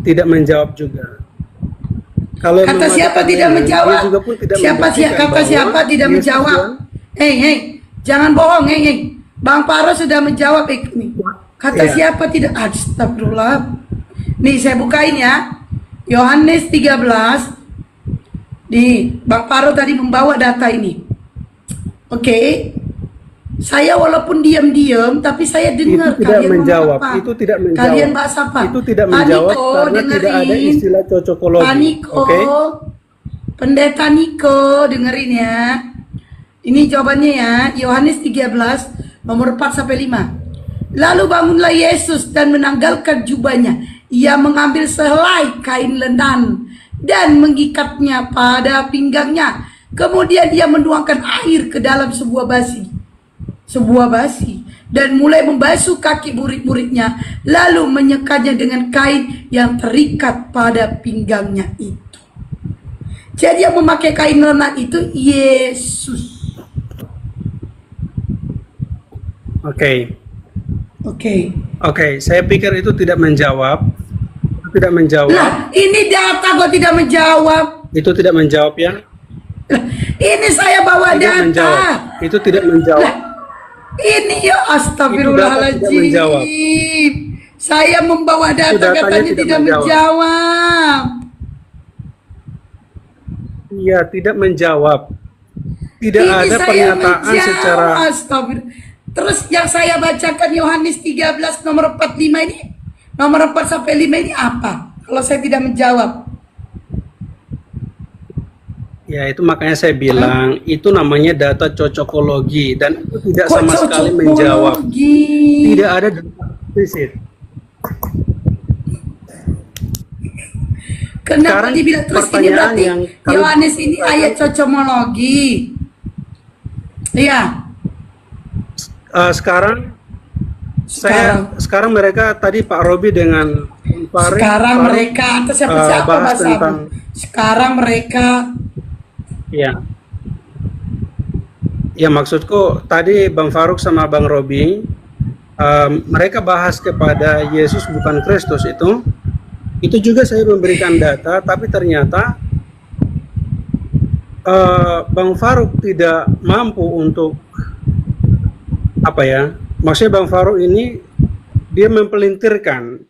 tidak menjawab juga. Kalau Kata memakai siapa kain tidak lenan, menjawab? dia juga pun tidak Siapa membuktikan kata bahwa siapa tidak Yesus menjawab? Jangan bohong, Bang Faro sudah menjawab ini. Kata Iya. siapa tidak? Astagfirullah. Nih saya bukain ya. Yohanes 13. Bang Faro tadi membawa data ini. Oke. Saya walaupun diam-diam tapi saya dengar Itu tidak kalian menjawab. ngomong apa. Itu tidak menjawab. Kalian bahas apa? Itu tidak Pak menjawab Niko, karena tidak ada dengerin. istilah cocokologi. Pak Niko, Oke? Pendeta Niko, dengerin ya. Ini jawabannya ya, Yohanes 13 nomor 4 sampai 5. Lalu bangunlah Yesus dan menanggalkan jubahnya. Ia mengambil sehelai kain lenan dan mengikatnya pada pinggangnya. Kemudian ia menuangkan air ke dalam sebuah basi dan mulai membasuh kaki murid-muridnya, lalu menyekanya dengan kain yang terikat pada pinggangnya itu. Jadi yang memakai kain lenan itu Yesus. Oke. Oke. Saya pikir itu tidak menjawab. Tidak menjawab. Lah, ini data kok tidak menjawab. Itu tidak menjawab ya. Lah, ini saya bawa Tidak data. menjawab. Itu tidak menjawab. Lah, ini ya Itu astagfirullahaladzim. data tidak menjawab. Saya membawa data datanya katanya tidak tidak menjawab. Iya, tidak menjawab. Tidak Ini ada saya pernyataan menjawab. secara Astagfirullah. Terus yang saya bacakan Yohanes 13 nomor 45 ini, nomor 4 sampai 5 ini apa? Kalau saya tidak menjawab. ya itu makanya saya bilang itu namanya data cocokologi dan itu tidak sama sekali menjawab. Tidak ada data eksplisit. Kenapa Sekarang dibilang terus ini pertanyaan berarti yang kalau- Yohanes ini ayat cocomologi. Iya. Sekarang mereka tadi Pak Robi dengan Farid, Sekarang Faruk, mereka atau siapa bahas bahasa tentang sekarang mereka ya maksudku tadi Bang Faruk sama Bang Robi mereka bahas kepada Yesus bukan Kristus itu juga saya memberikan data tapi ternyata Bang Faruk tidak mampu untuk maksudnya Bang Faruk ini dia mempelintirkan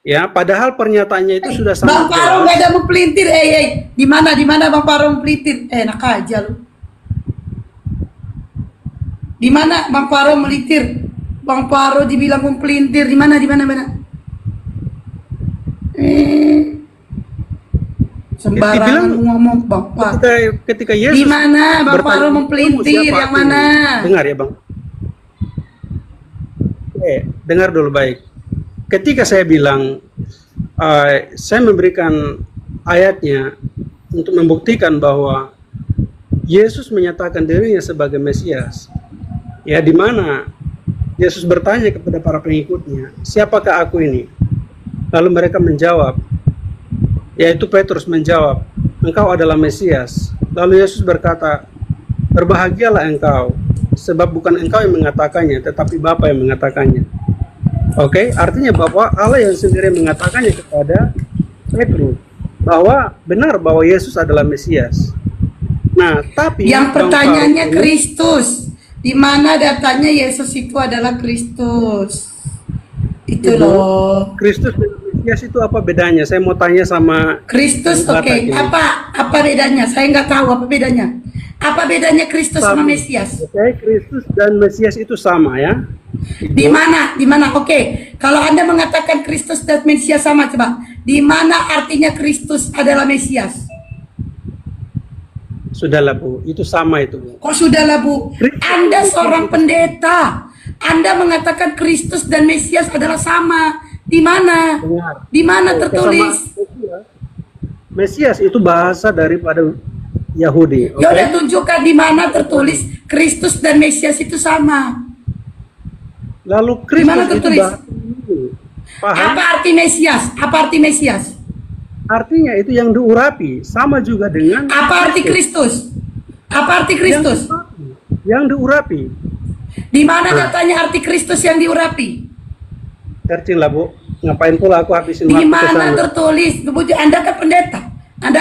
Ya, padahal pernyataannya itu sudah Bang sangat Faro jelas. nggak ada mempelintir, di mana Bang Faro mempelintir? Enak aja lu. Di mana Bang Faro melintir? Bang Faro dibilang mempelintir, di mana? Sembarangan Dibilang ngomong Bang Faro. Ketika Yesus Di mana Bang bertanya, Faro mempelintir? "Siapa Yang aku mana? ini?" Dengar ya Bang. Dengar dulu baik. Ketika saya bilang saya memberikan ayatnya untuk membuktikan bahwa Yesus menyatakan dirinya sebagai Mesias. Ya, di mana Yesus bertanya kepada para pengikutnya, "Siapakah aku ini?" Lalu mereka menjawab, yaitu Petrus menjawab, "Engkau adalah Mesias." Lalu Yesus berkata, "Berbahagialah engkau, sebab bukan engkau yang mengatakannya, tetapi Bapa yang mengatakannya." Oke, artinya bahwa Allah yang sendiri mengatakannya kepada Petrus bahwa benar bahwa Yesus adalah Mesias. Nah, tapi Yang Bang pertanyaannya Faro ini- Kristus. Di mana datanya Yesus itu adalah Kristus? Itu Ibu, loh. Kristus dan Mesias itu apa bedanya? Saya mau tanya sama Kristus, Ibu oke. Batak ini. Apa bedanya? Saya nggak tahu apa bedanya. Apa bedanya Kristus sama Mesias? Oke, Kristus dan Mesias itu sama ya. Di mana? Oke. Kalau Anda mengatakan Kristus dan Mesias sama, coba. Di mana artinya Kristus adalah Mesias? Sudahlah Bu, itu sama itu Bu. Kok sudahlah Bu? Anda seorang pendeta. Anda mengatakan Kristus dan Mesias adalah sama. Di mana? Dengar. Di mana tertulis? Sama Mesias itu bahasa daripada Yahudi. Ya udah tunjukkan di mana tertulis Kristus dan Mesias itu sama. Lalu Di mana Kristus itu tertulis? bahasa Yahudi. Paham? Apa arti Mesias? Apa arti Mesias? Artinya itu yang diurapi, sama juga dengan Apa arti Kristus? Apa arti Kristus? yang diurapi. Di mana datanya arti Kristus yang diurapi? Searching lah Bu. Ngapain pula aku habisin Di waktu ke mana sana? tertulis? Anda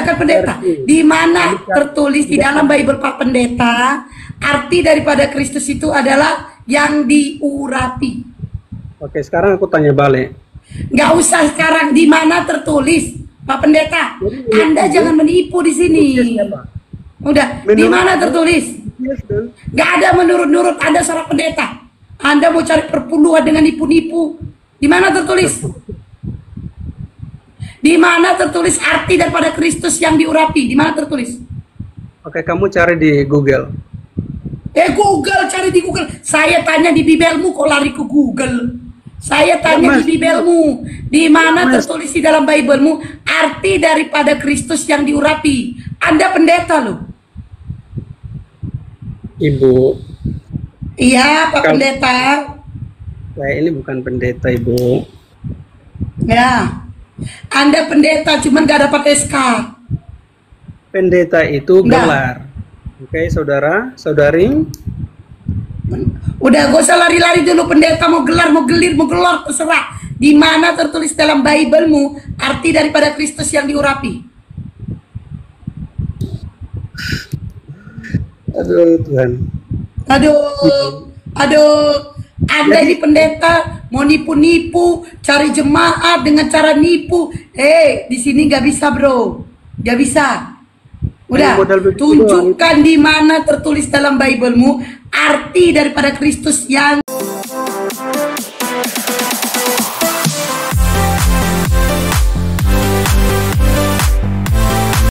kan pendeta. Di mana tertulis di dalam Bible Pak Pendeta? Arti daripada Kristus itu adalah yang diurapi. Oke, sekarang aku tanya balik. Nggak usah sekarang, di mana tertulis Pak Pendeta? Anda jangan menipu di sini. Udah, di mana tertulis? Nggak ada menurut-nurut. Anda seorang pendeta. Anda mau cari perpuluhan dengan nipu-nipu. Di mana tertulis? Di mana tertulis arti daripada Kristus yang diurapi? Di mana tertulis? Oke, kamu cari di Google. Google, cari di Google. Saya tanya di Bibelmu, kok lari ke Google? Saya tanya di Bibelmu, di mana tertulis di dalam Biblemu arti daripada Kristus yang diurapi? Anda pendeta loh. Ibu, Iya, Pak Pendeta. saya ini bukan pendeta, Ibu. Ya, Anda pendeta, cuman gak dapat SK. Pendeta itu Enggak. gelar. Oke, saudara, saudari. Udah, gak usah lari-lari dulu. Pendeta mau gelar, mau gelir, mau gelor, terserah. Di mana tertulis dalam Biblemu arti daripada Kristus yang diurapi? Aduh, Tuhan. Aduh. Anda ini pendeta mau nipu-nipu, cari jemaat dengan cara nipu. Di sini nggak bisa, bro. Nggak bisa. Udah, tunjukkan di mana tertulis dalam Biblemu arti daripada Kristus yang